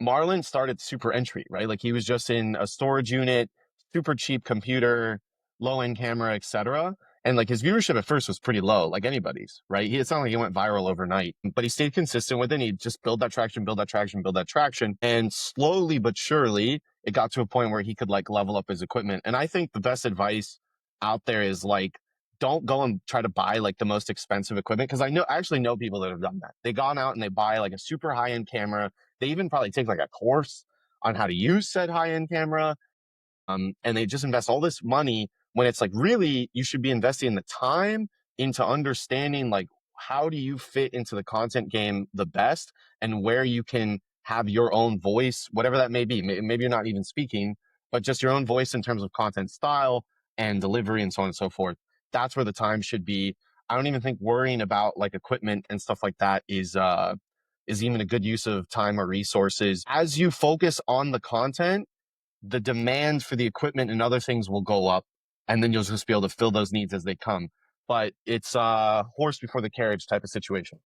Marlon started super entry, right? Like he was just in a storage unit, super cheap computer, low end camera, etc. And like his viewership at first was pretty low, like anybody's, right? It's not like he went viral overnight, but he stayed consistent with it. And he just build that traction, build that traction, build that traction. And slowly but surely, it got to a point where he could like level up his equipment. And I think the best advice out there is like, don't go and try to buy like the most expensive equipment. Cause I actually know people that have done that. They've gone out and they buy like a super high end camera. They even probably take like a course on how to use said high end camera. And they just invest all this money when it's like really you should be investing the time into understanding like how do you fit into the content game the best and where you can have your own voice, whatever that may be. Maybe you're not even speaking, but just your own voice in terms of content style and delivery and so on and so forth. That's where the time should be. I don't even think worrying about like equipment and stuff like that is even a good use of time or resources. As you focus on the content, the demand for the equipment and other things will go up, and then you'll just be able to fill those needs as they come. But it's horse before the carriage type of situation.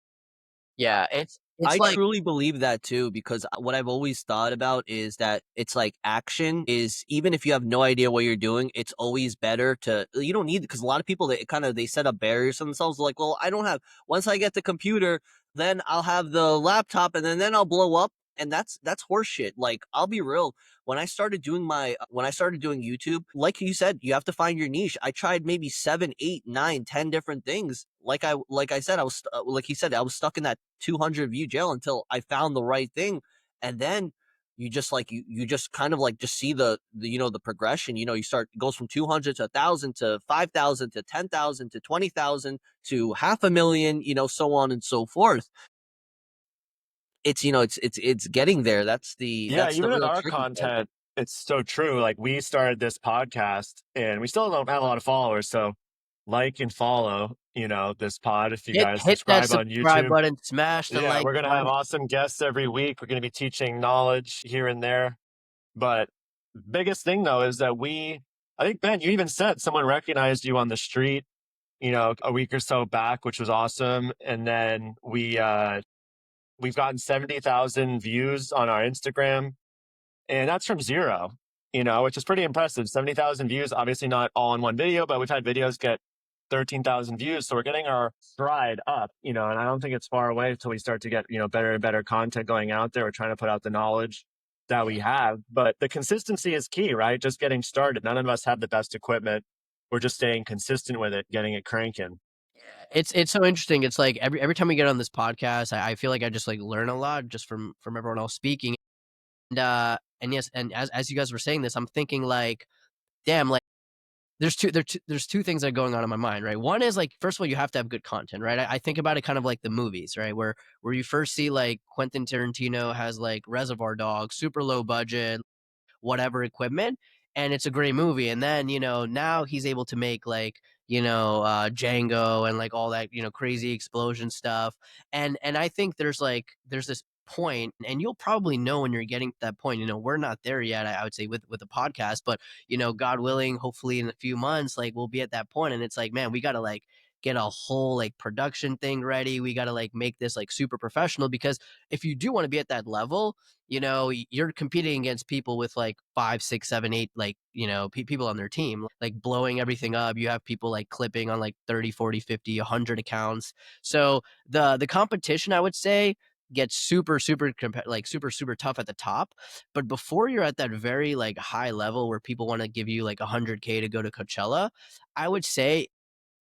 Yeah, it's I like truly believe that too, because what I've always thought about is that it's like action is even if you have no idea what you're doing, it's always better to you don't need because a lot of people they set up barriers for themselves like, well, I don't have once I get the computer, then I'll have the laptop and then I'll blow up. And that's horseshit. Like I'll be real. When I started doing YouTube, like you said, you have to find your niche. I tried maybe 7, 8, 9, 10 different things. Like I said, like he said, I was stuck in that 200 view jail until I found the right thing. And then you just like you just kind of like just see the progression. You start it goes from 200 to 1,000 to 5,000 to 10,000 to 20,000 to half a million, so on and so forth. It's getting there. Yeah, That's the even with real our tricky part. content, it's so true. Like we started this podcast and we still don't have a lot of followers. So like and follow, this pod if you guys hit that subscribe on subscribe YouTube. button, smash the Yeah, like we're gonna have button. awesome guests every week. We're gonna be teaching knowledge here and there. But biggest thing though is that I think Ben, you even said someone recognized you on the street, a week or so back, which was awesome. And then we've gotten 70,000 views on our Instagram, and that's from zero, which is pretty impressive. 70,000 views, obviously not all in one video, but we've had videos get 13,000 views. So we're getting our stride up, and I don't think it's far away until we start to get, better and better content going out there. We're trying to put out the knowledge that we have, but the consistency is key, right? Just getting started. None of us have the best equipment. We're just staying consistent with it, getting it cranking. It's so interesting. It's like every time we get on this podcast, I feel like I just like learn a lot just from everyone else speaking. And yes, and as you guys were saying this, I'm thinking like, damn, like there's two things that are going on in my mind, right? One is like, first of all, you have to have good content, right? I think about it kind of like the movies, right? Where you first see like Quentin Tarantino has like Reservoir Dogs, super low budget, whatever equipment, and it's a great movie. And then now he's able to make like Django and like all that, crazy explosion stuff. And I think there's this point, and you'll probably know when you're getting to that point. We're not there yet, I would say, with the podcast, but God willing, hopefully in a few months, like we'll be at that point, and it's like, man, we gotta like get a whole like production thing ready. We gotta like make this like super professional, because if you do want to be at that level, you're competing against people with like 5, 6, 7, 8, like, people on their team, like blowing everything up. You have people like clipping on like 30, 40, 50, 100 accounts. So the competition, I would say, gets super, super, like super, super tough at the top. But before you're at that very like high level where people want to give you like 100K to go to Coachella, I would say,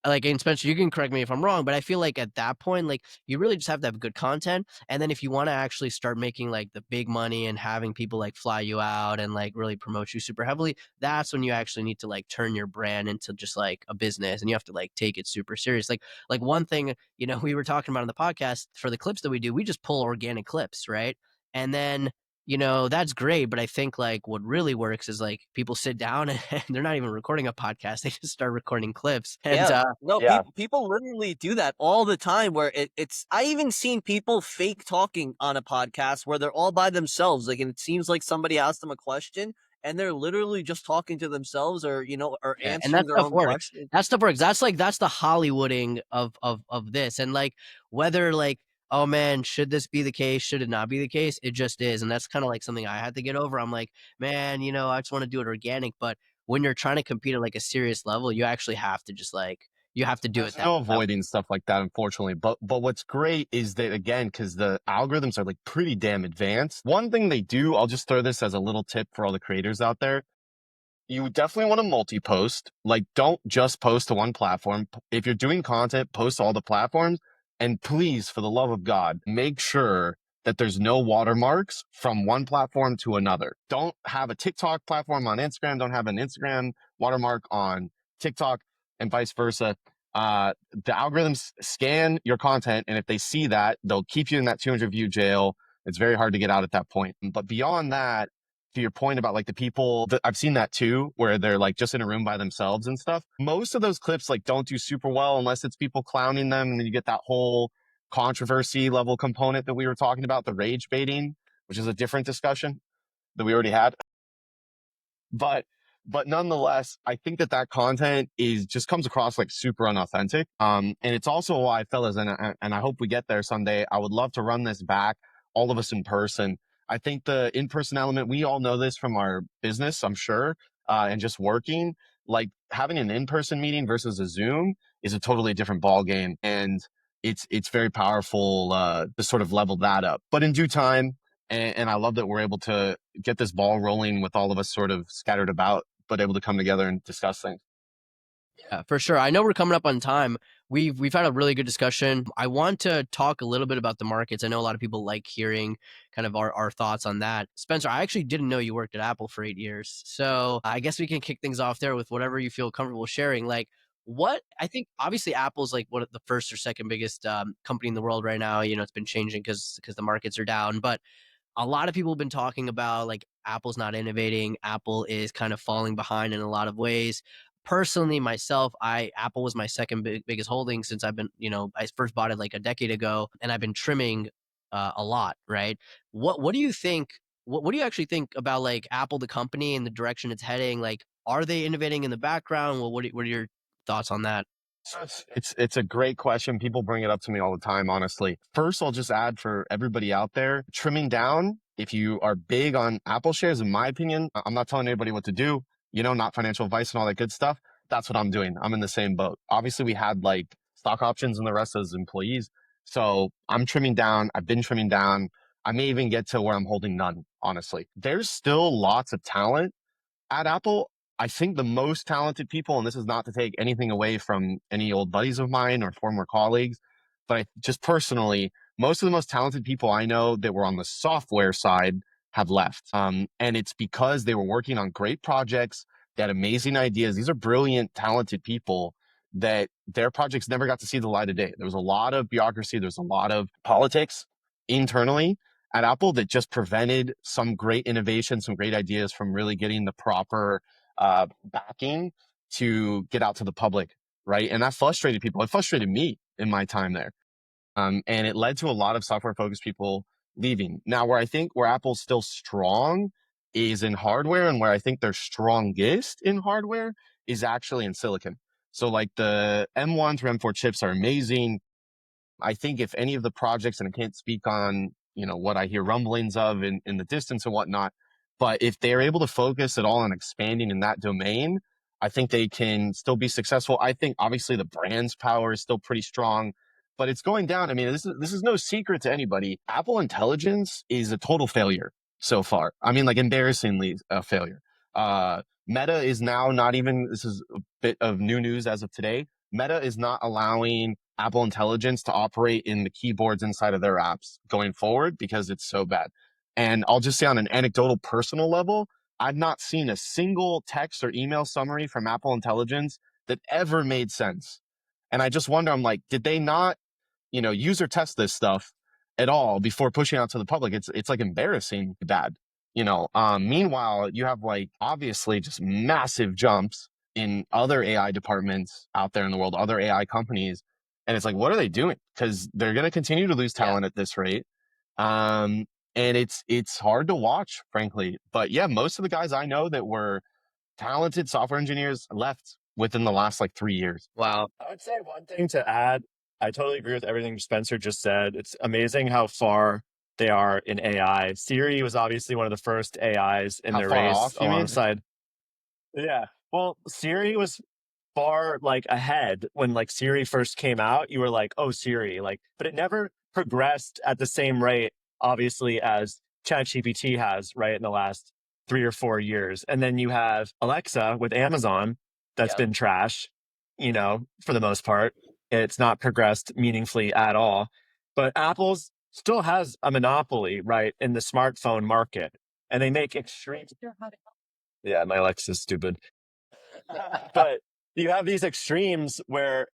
like, and Spencer, you can correct me if I'm wrong, but I feel like at that point, like, you really just have to have good content. And then if you want to actually start making like the big money and having people like fly you out and like really promote you super heavily, that's when you actually need to like turn your brand into just like a business, and you have to like take it super serious. Like one thing, we were talking about on the podcast for the clips that we do, we just pull organic clips, right? And then that's great. But I think like what really works is like people sit down and they're not even recording a podcast. They just start recording clips. And Yeah. No, Yeah. people literally do that all the time where it's I even seen people fake talking on a podcast where they're all by themselves. Like, and it seems like somebody asked them a question and they're literally just talking to themselves, or, or yeah, and answering that their stuff own works. question. That stuff works. That's the Hollywooding of this. And like whether like, oh man, should this be the case? Should it not be the case? It just is. And that's kind of like something I had to get over. I'm like, man, I just want to do it organic. But when you're trying to compete at like a serious level, you actually have to just like you have to do it There's that no way. avoiding stuff like that, unfortunately. But what's great is that, again, because the algorithms are like pretty damn advanced. One thing they do, I'll just throw this as a little tip for all the creators out there. You definitely want to multi-post. Like, don't just post to one platform. If you're doing content, post to all the platforms. And please, for the love of God, make sure that there's no watermarks from one platform to another. Don't have a TikTok platform on Instagram. Don't have an Instagram watermark on TikTok, and vice versa. The algorithms scan your content, and if they see that, they'll keep you in that 200 view jail. It's very hard to get out at that point. But beyond that, to your point about like the people that I've seen that too, where they're like just in a room by themselves and stuff. Most of those clips like don't do super well unless it's people clowning them. And then you get that whole controversy level component that we were talking about, the rage baiting, which is a different discussion that we already had. But but nonetheless, I think that content is just comes across like super unauthentic. And it's also why, fellas, and I hope we get there someday. I would love to run this back, all of us in person. I think the in-person element, we all know this from our business, I'm sure, and just working. Like having an in-person meeting versus a Zoom is a totally different ball game, and it's very powerful to sort of level that up. But in due time, and I love that we're able to get this ball rolling with all of us sort of scattered about, but able to come together and discuss things. Yeah, for sure. I know we're coming up on time. We've had a really good discussion. I want to talk a little bit about the markets. I know a lot of people like hearing kind of our thoughts on that. Spencer, I actually didn't know you worked at Apple for 8 years. So I guess we can kick things off there with whatever you feel comfortable sharing. Like what I think obviously Apple's like one of the first or second biggest company in the world right now. It's been changing because the markets are down. But a lot of people have been talking about like Apple's not innovating. Apple is kind of falling behind in a lot of ways. Personally, myself, I Apple was my second biggest holding since I've been, I first bought it like a decade ago, and I've been trimming a lot, right? What do you think? What do you actually think about like Apple, the company, and the direction it's heading? Like, are they innovating in the background? Well, what are your thoughts on that? So it's a great question. People bring it up to me all the time, honestly. First, I'll just add for everybody out there, trimming down, if you are big on Apple shares, in my opinion, I'm not telling anybody what to do, not financial advice and all that good stuff. That's what I'm doing. I'm in the same boat. Obviously, we had like stock options and the rest as employees. So I'm trimming down. I've been trimming down. I may even get to where I'm holding none, honestly. There's still lots of talent at Apple. I think the most talented people, and this is not to take anything away from any old buddies of mine or former colleagues, but just personally, most of the most talented people I know that were on the software side have left. And it's because they were working on great projects. They had amazing ideas. These are brilliant, talented people that their projects never got to see the light of day. There was a lot of bureaucracy. There's a lot of politics internally at Apple that just prevented some great innovation, some great ideas from really getting the proper backing to get out to the public, right? And that frustrated people. It frustrated me in my time there. And it led to a lot of software focused people leaving. Now, where Apple's still strong is in hardware, and where I think they're strongest in hardware is actually in silicon. So like the M1 through M4 chips are amazing. I think if any of the projects, and I can't speak on, what I hear rumblings of in the distance and whatnot, but if they're able to focus at all on expanding in that domain, I think they can still be successful. I think obviously the brand's power is still pretty strong, but it's going down. I mean, this is no secret to anybody. Apple Intelligence is a total failure so far. I mean, like embarrassingly a failure. Meta is now not even, this is a bit of new news as of today. Meta is not allowing Apple Intelligence to operate in the keyboards inside of their apps going forward because it's so bad. And I'll just say on an anecdotal personal level, I've not seen a single text or email summary from Apple Intelligence that ever made sense. And I just wonder, I'm like, did they not, user test this stuff at all before pushing out to the public? It's like embarrassing bad. Meanwhile, you have like obviously just massive jumps in other AI departments out there in the world, other AI companies. And it's like, what are they doing? Because they're going to continue to lose talent at this rate. And it's hard to watch, frankly. But yeah, most of the guys I know that were talented software engineers left within the last like 3 years. Wow. I would say one thing to add. I totally agree with everything Spencer just said. It's amazing how far they are in AI. Siri was obviously one of the first AIs in How the far race off, you mean? alongside. Yeah. Well, Siri was far like ahead when like Siri first came out. You were like, oh, Siri, like, but it never progressed at the same rate, obviously, as ChatGPT has, right, in the last 3 or 4 years. And then you have Alexa with Amazon that's Yeah. been trash, for the most part. It's not progressed meaningfully at all. But Apple's still has a monopoly, right, in the smartphone market. And they make extreme. Yeah, my Alexa's stupid. But you have these extremes where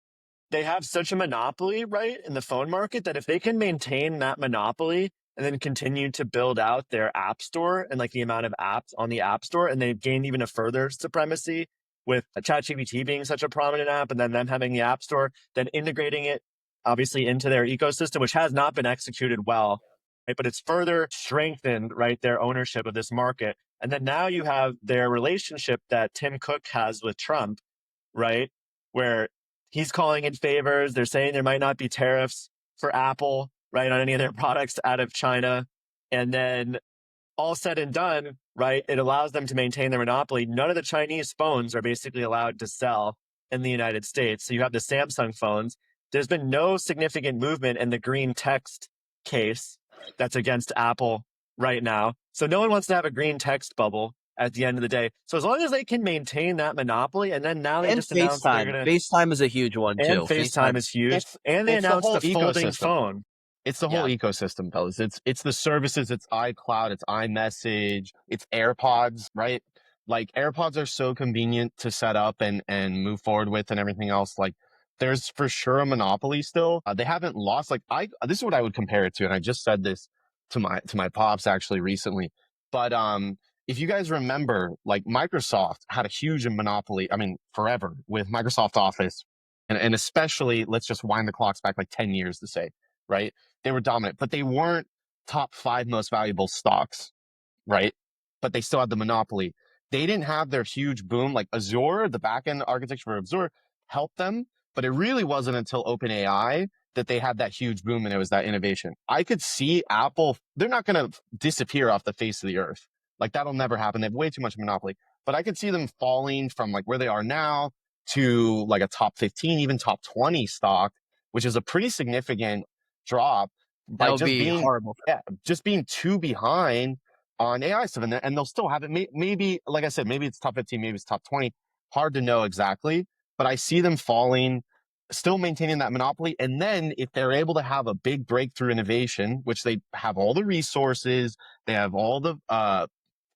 they have such a monopoly, right, in the phone market that if they can maintain that monopoly and then continue to build out their app store and like the amount of apps on the app store, and they've gained even a further supremacy with ChatGPT being such a prominent app and then them having the app store, then integrating it obviously into their ecosystem, which has not been executed well, right? But it's further strengthened, right, their ownership of this market. And then now you have their relationship that Tim Cook has with Trump, right? Where he's calling in favors. They're saying there might not be tariffs for Apple, right, on any of their products out of China. And then all said and done, right, it allows them to maintain their monopoly. None of the Chinese phones are basically allowed to sell in the United States. So you have the Samsung phones. There's been no significant movement in the green text case that's against Apple right now. So no one wants to have a green text bubble at the end of the day. So as long as they can maintain that monopoly, and then now they And just announced that they're FaceTime. going to, FaceTime is a huge one and too. FaceTime is huge, It's and they it's the announced whole the folding ecosystem. phone. It's the whole ecosystem, fellas. It's the services, it's iCloud, it's iMessage, it's AirPods, right? Like AirPods are so convenient to set up and move forward with and everything else. Like there's for sure a monopoly still. They haven't lost like this is what I would compare it to, and I just said this to my pops actually recently. But if you guys remember, like Microsoft had a huge monopoly, I mean, forever with Microsoft Office. And especially, let's just wind the clocks back like 10 years to say, right? They were dominant, but they weren't top 5 most valuable stocks, right? But they still had the monopoly. They didn't have their huge boom. Like Azure, the backend architecture for Azure helped them, but it really wasn't until OpenAI that they had that huge boom and it was that innovation. I could see Apple, they're not going to disappear off the face of the earth. Like that'll never happen. They have way too much monopoly, but I could see them falling from like where they are now to like a top 15, even top 20 stock, which is a pretty significant drop That by would just be being horrible. just being too behind on AI stuff. And they'll still have it. Maybe, like I said, maybe it's top 15, maybe it's top 20. Hard to know exactly, but I see them falling, still maintaining that monopoly. And then if they're able to have a big breakthrough innovation, which they have all the resources, they have all the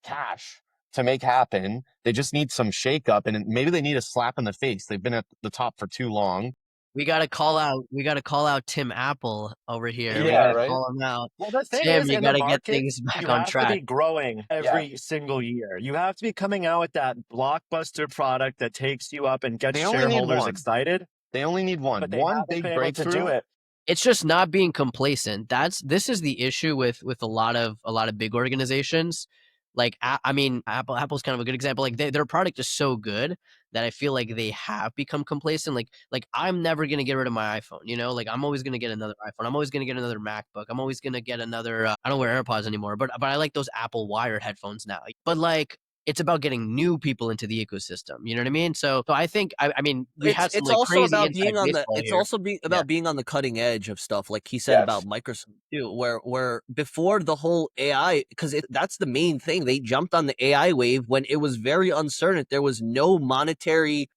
cash to make happen. They just need some shakeup, and maybe they need a slap in the face. They've been at the top for too long. we gotta call out Tim Apple over here. We Yeah, gotta right. call him out. Well, the thing Tim, is, you in the gotta get market, things back you on have to track. be growing Yeah. every single year. You have to be coming out with that blockbuster product that takes you up and gets They only need shareholders one. excited, They only need one. but they One haven't big been able to do breakthrough. it. It's just not being complacent. This is the issue with a lot of big organizations. Like I mean, Apple's kind of a good example. Like their product is so good that I feel like they have become complacent. Like I'm never gonna get rid of my iPhone. You know, like I'm always gonna get another iPhone. I'm always gonna get another MacBook. I'm always gonna get another. I don't wear AirPods anymore, but I like those Apple wired headphones now. But like it's about getting new people into the ecosystem. You know what I mean? So I mean, we had some It's like also crazy about inside being on the baseball it's here. also Yeah. about being on the cutting edge of stuff, like he said about Yes. Microsoft too, where before the whole AI, because that's the main thing. They jumped on the AI wave when it was very uncertain. There was no monetary,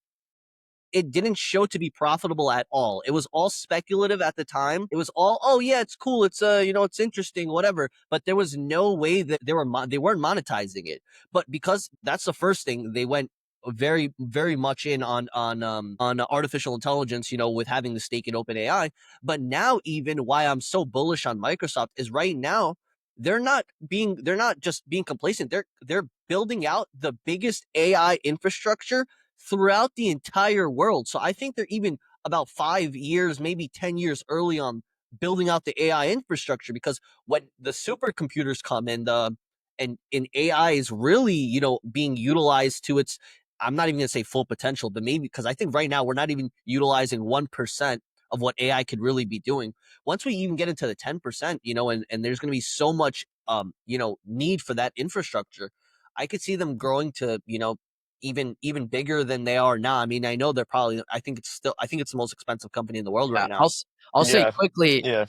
it didn't show to be profitable at all. It was all speculative at the time. It was all, oh yeah, it's cool, it's it's interesting, whatever. But there was no way that they weren't monetizing it. But because that's the first thing, they went very much in on artificial intelligence, with having the stake in OpenAI. But now, even why I'm so bullish on Microsoft is right now they're not just being complacent. They're building out the biggest AI infrastructure throughout the entire world. So I think they're even about 5 years, maybe 10 years early on building out the AI infrastructure, because when the supercomputers come and AI is really, being utilized to its, I'm not even going to say full potential, but maybe, because I think right now we're not even utilizing 1% of what AI could really be doing. Once we even get into the 10%, and there's going to be so much, need for that infrastructure, I could see them growing to, even bigger than they are now. I mean, I know they're probably, I think it's the most expensive company in the world Yeah, right now. I'll say Yeah. quickly, Yeah.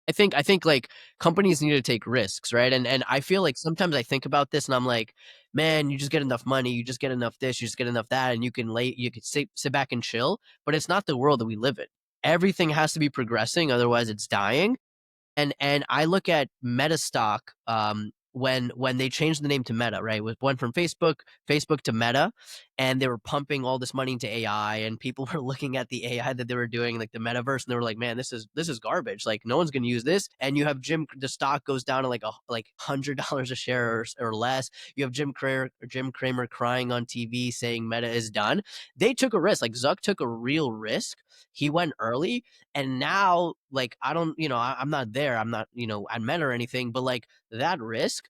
I think like companies need to take risks, right? And I feel like sometimes I think about this and I'm like, man, you just get enough money, you just get enough this, you just get enough that, and you can sit back and chill. But it's not the world that we live in. Everything has to be progressing, otherwise it's dying. And I look at Meta stock when they changed the name to Meta, right? It went from Facebook to Meta, and they were pumping all this money into AI, and people were looking at the AI that they were doing, like the metaverse, and they were like, "Man, this is garbage. Like, no one's going to use this." And you have the stock goes down to like $100 a share or less. You have Jim Cramer crying on TV saying Meta is done. They took a risk. Like Zuck took a real risk. He went early, and now like I don't, I'm not there, I'm not, at Meta or anything, but like that risk,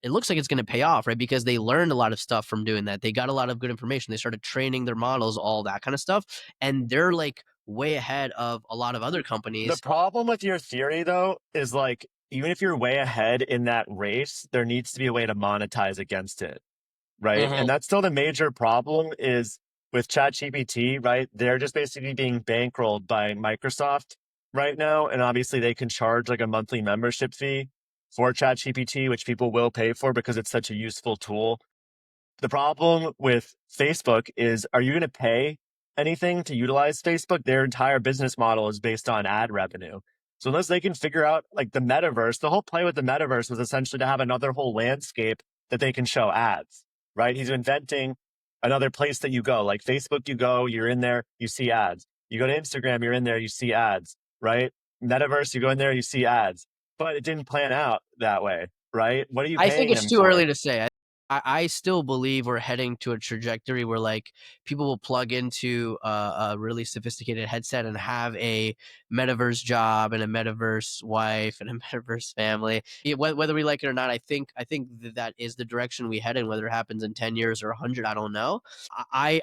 it looks like it's going to pay off, right? Because they learned a lot of stuff from doing that. They got a lot of good information, they started training their models, all that kind of stuff, and they're like way ahead of a lot of other The companies. problem with your theory, though, is like, even if you're way ahead in that race, there needs to be a way to monetize against it, right? Mm-hmm. And that's still the major problem is with ChatGPT, right? They're just basically being bankrolled by Microsoft right now. And obviously they can charge like a monthly membership fee for ChatGPT, which people will pay for because it's such a useful tool. The problem with Facebook is, are you going to pay anything to utilize Facebook? Their entire business model is based on ad revenue. So unless they can figure out like the metaverse, the whole play with the metaverse was essentially to have another whole landscape that they can show ads, right? He's inventing another place that you go. Like Facebook, you go, you're in there, you see ads. You go to Instagram, you're in there, you see ads, right? Metaverse, you go in there, you see ads. But it didn't plan out that way, right? What are you I think paying it's him too early for? to say. I still believe we're heading to a trajectory where like people will plug into a really sophisticated headset and have a metaverse job and a metaverse wife and a metaverse family. Whether we like it or not, I think that is the direction we head in. Whether it happens in 10 years or 100, I don't know. I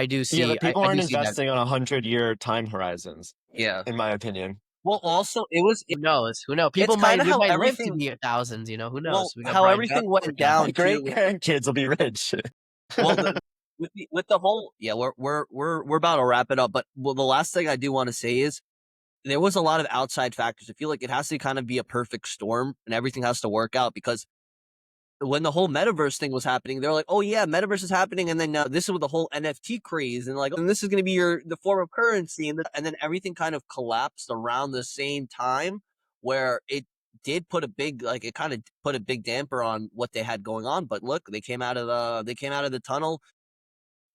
do Yeah, see but people I aren't do see that. investing on 100-year time horizons, Yeah. in my opinion. Well, also Who knows? Who knows? it's kind of We how might live to everything be thousands. Who well, knows? We got how Brian Johnson everything coming went down. My down great too. grandkids will be rich. Well, with the whole, yeah, we're about to wrap it up, but well, the last thing I do want to say is there was a lot of outside factors. I feel like it has to kind of be a perfect storm and everything has to work out, because when the whole metaverse thing was happening, they're like, "Oh yeah, metaverse is happening," and then this is with the whole NFT craze, and like, and this is going to be the form of currency, and then everything kind of collapsed around the same time, where it did put a big, like, it kind of put a big damper on what they had going on. But look, they came out of the tunnel.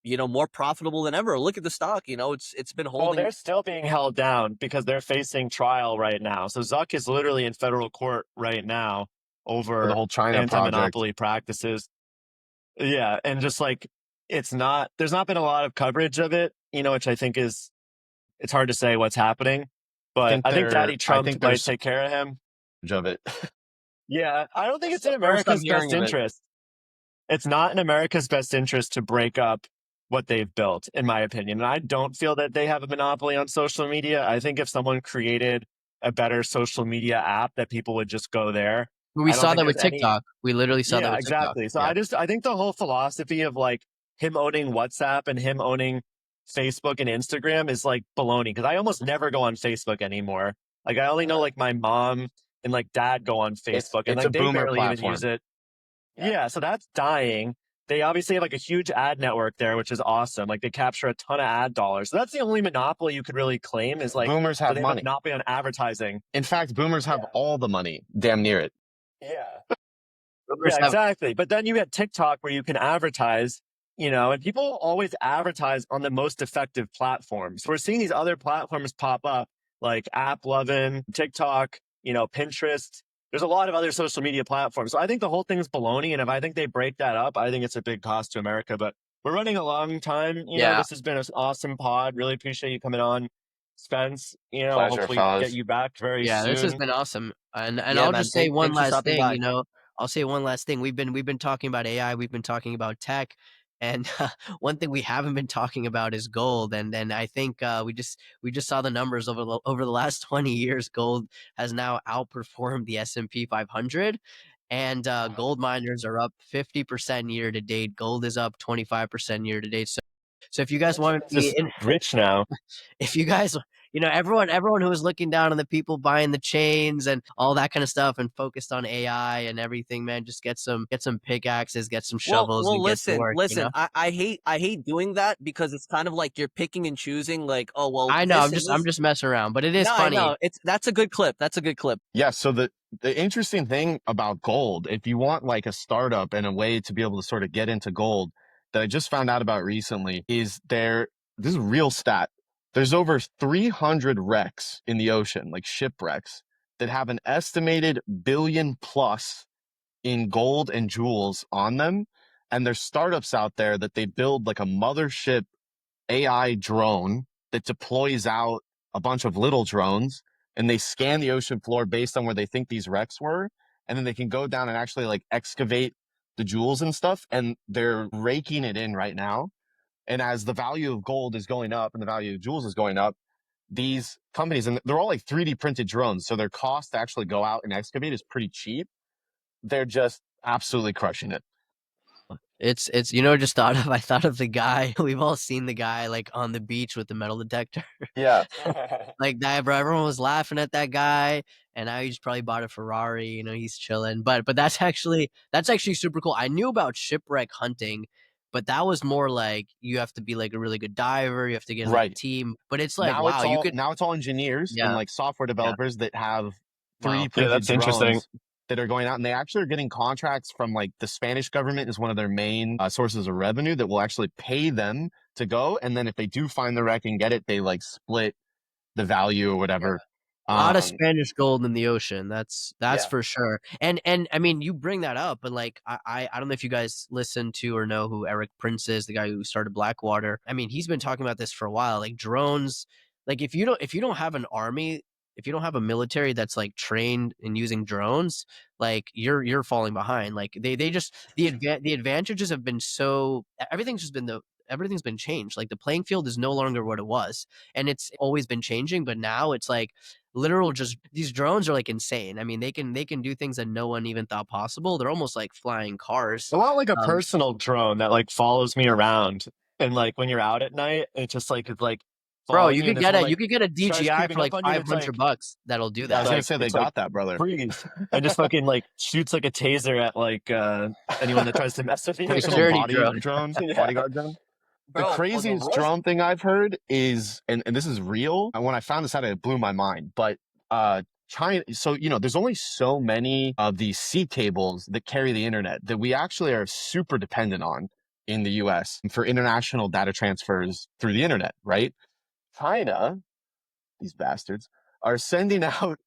more profitable than ever. Look at the stock, it's been Well, holding. they're still being held down because they're facing trial right now. So Zuck is literally in federal court right now For the over whole China project. anti-monopoly practices. Yeah, and just like there's not been a lot of coverage of it, which I think it's hard to say what's happening. But I think Daddy I Trump think might there's take care of him. of it. Yeah, I don't think It's it's in the first I'm America's hearing best of it. interest. It's not in America's best interest to break up what they've built, in my opinion. And I don't feel that they have a monopoly on social media. I think if someone created a better social media app that people would just go there. We I don't saw think that there's with any. TikTok. We literally saw that Yeah, with TikTok. exactly. So Yeah. I think the whole philosophy of like him owning WhatsApp and him owning Facebook and Instagram is like baloney because I almost never go on Facebook anymore. Like I only know like my mom and like dad go on Facebook and It's a like they boomer barely even use platform. it. Yeah, so that's dying. They obviously have like a huge ad network there, which is awesome. Like they capture a ton of ad dollars. So that's the only monopoly you could really claim is like Boomers so have they have a money. monopoly on advertising. In fact, boomers have Yeah. all the money, damn near it. Yeah. Boomers Yeah, have- exactly. But then you get TikTok where you can advertise, and people always advertise on the most effective platforms. We're seeing these other platforms pop up like AppLovin, TikTok, Pinterest. There's a lot of other social media platforms. So I think the whole thing's baloney. And if I think they break that up, I think it's a big cost to America. But we're running a long time. Yeah. This has been an awesome pod. Really appreciate you coming on, Spence. Pleasure, Hopefully fellas. get you back very Yeah, this has soon. been awesome. And Yeah, I'll man. just say one Thanks for last stopping thing, by. I'll say one last thing. We've been talking about AI, we've been talking about tech, and one thing we haven't been talking about is gold. And I think we just saw the numbers over the last 20 years. Gold has now outperformed the S&P 500, and gold miners are up 50% year to date. Gold is up 25% year to date. So if you guys want to be Just in, rich now. if you guys, everyone who was looking down on the people buying the chains and all that kind of stuff and focused on AI and everything, man, just get some pickaxes, get some shovels, Well, and get to listen, work. listen. I hate doing that because it's kind of like you're picking and choosing. Like, oh well, I know, this and I'm this. just messing around, but it is No, I funny. know. That's a good clip. That's a good clip. Yeah, so the interesting thing about gold, if you want like a startup and a way to be able to sort of get into gold that I just found out about recently is this is a real stat. There's over 300 wrecks in the ocean, like shipwrecks, that have an estimated billion plus in gold and jewels on them. And there's startups out there that they build like a mothership AI drone that deploys out a bunch of little drones and they scan the ocean floor based on where they think these wrecks were. And then they can go down and actually like excavate the jewels and stuff. And they're raking it in right now. And as the value of gold is going up and the value of jewels is going up, these companies, and they're all like 3D printed drones. So their cost to actually go out and excavate is pretty cheap. They're just absolutely crushing it. It's just thought of I thought of the guy we've all seen the guy like on the beach with the metal detector. Yeah. Like that, bro. Everyone was laughing at that guy, and now he just probably bought a Ferrari. He's chilling. But that's actually super cool. I knew about shipwreck hunting, but that was more like you have to be like a really good diver. You have to get in like a Right. team. But it's like wow, you could Now it's all engineers and yeah like software developers that have 3D wow. printed that's interesting. drones that are going out, and they actually are getting contracts from like the Spanish government is one of their main sources of revenue that will actually pay them to go. And then if they do find the wreck and get it, they like split the value or whatever. A lot of Um, Spanish gold in the ocean. That's Yeah. for sure. And I mean, you bring that up, but like I don't know if you guys listen to or know who Eric Prince is, the guy who started Blackwater. I mean, he's been talking about this for a while. Like drones, like if you don't have an army, if you don't have a military that's like trained in using drones, like you're falling behind. Like they just the advantages have been so everything's been changed. Like the playing field is no longer what it was, and it's always been changing. But now it's like literal just these drones are like insane. I mean, they can do things that no one even thought possible. They're almost like flying cars. I want like a Um, personal drone that like follows me around, and like when you're out at night, it just like is like bro, following you, and this one like you could get a starts DJI creeping for up like on you. And it's like $500 that'll do I was that. gonna say they it's got like that, brother. freeze and just fucking like shoots like a taser at like anyone that tries to mess with you. Personal Security drone. drone, Yeah. bodyguard drone. The Bro, craziest worst- drone thing I've heard is, and this is real. And when I found this out, it blew my mind. But China, so there's only so many of these sea cables that carry the internet that we actually are super dependent on. in the US for international data transfers through the internet, right? China, these bastards, are sending out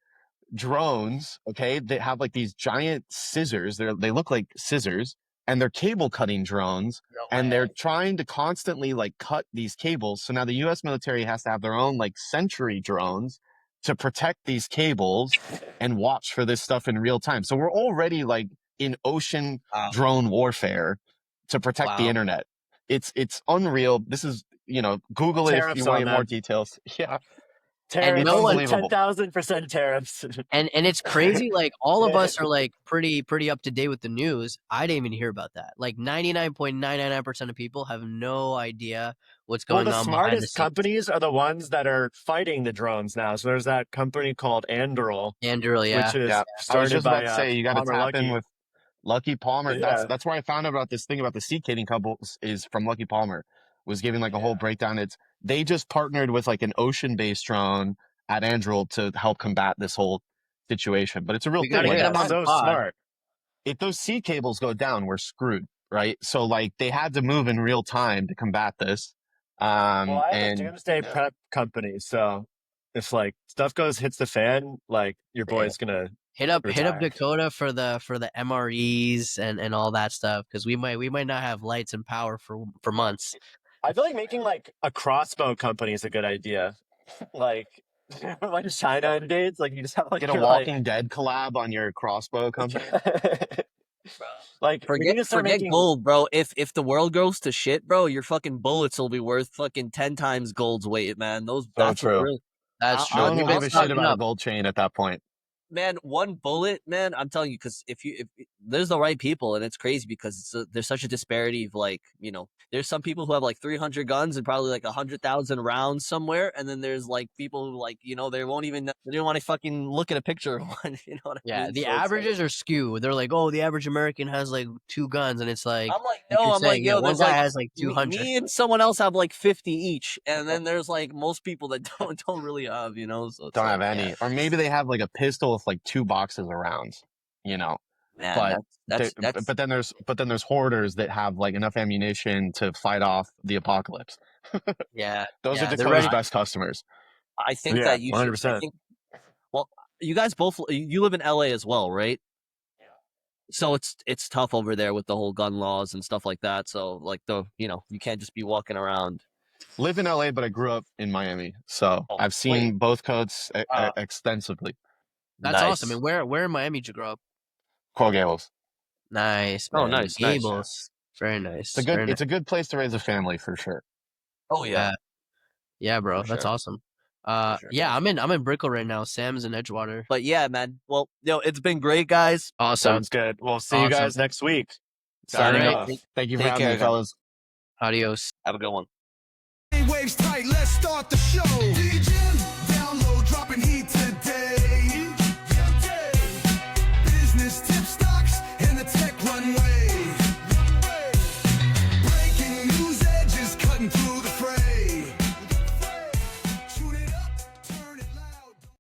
drones, okay? They have like these giant scissors. They look like scissors, and they're cable cutting drones, No and they're way. trying to constantly like cut these cables. So now the US military has to have their own like sentry drones to protect these cables and watch for this stuff in real time. So we're already like in ocean Wow. drone warfare to protect the Wow. internet. It's unreal. This is, Google it if Tariffs you want on to get more them. details. Yeah. Tariffs, no one- 10,000% tariffs. And it's crazy. Like all of us are like pretty up to date with the news. I didn't even hear about that. Like 99.999% of people have no idea what's Well, going the on behind the smartest scenes. companies are the ones that are fighting the drones now. So there's that company called Anduril, Andrew, yeah. which is Yeah. I was started just by about to say, you got to Palmer tap in Luckey. with Lucky Palmer. Yeah. That's where I found out about this thing about the seed kitting couples is from Lucky Palmer. Was giving like a whole breakdown. They just partnered with like an ocean-based drone at Anduril to help combat this whole situation. But it's a real We thing. gotta Like get him That's on the so pod. smart. if those seed cables go down, we're screwed, right? So like they had to move in real time to combat this. Well, I have a And doomsday prep company, so if like stuff hits the fan, like your boy's gonna Hit up retire. Dakota for the MREs and all that stuff, because we might not have lights and power for months. I feel like making like a crossbow company is a good idea. Like when China invades, like you just have like get a your, Walking Dead collab on your crossbow company. like we need to start Forget making. gold, bro. If the world goes to shit, bro, your fucking bullets will be worth fucking 10 times gold's weight, man. That's what's true. real. That's I true. don't We've give been a shit stocking about a up. gold chain at that point. Man, one bullet, man. I'm telling you, because if there's the right people, and it's crazy because there's such a disparity of like, there's some people who have like 300 guns and probably like 100,000 rounds somewhere, and then there's like people who like, they don't want to fucking look at a picture of one. You know what I Yeah, mean? the So it's like- averages are skewed. They're like, oh, the average American has like 2 guns, and it's like, I'm like, like no, you're I'm like, saying, yeah, yo, one there's guy like has like 200. me and someone else have like 50 each, and then there's like most people that don't really have, so it's Don't like, have any. yeah. Or maybe they have like a pistol with like 2 boxes of rounds, Man, but that's but then there's hoarders that have like enough ammunition to fight off the apocalypse. Yeah, Those yeah, are they're Dakota's ready. best customers. I think Yeah, that you should. 100%. Well, you guys both you live in LA as well, right? Yeah. So it's tough over there with the whole gun laws and stuff like that. So like you can't just be walking around. Live in LA, but I grew up in Miami, so Oh, I've seen both coasts extensively. That's Nice. awesome. And where in Miami did you grow up? Coral Gables. Nice. Oh, Man. nice, Gables. Very nice. It's a good place to raise a family for sure. Oh yeah. Yeah, bro. For That's sure. awesome. For sure. Yeah, I'm in Brickell right now. Sam's in Edgewater. But yeah, man. Well, it's been great, guys. Awesome. Sounds good. We'll see you Awesome. guys next week. All Signing right. off. Thank you for Take having care, me, guys. fellas. Adios. Have a good one. Waves tight, let's start the show. DJ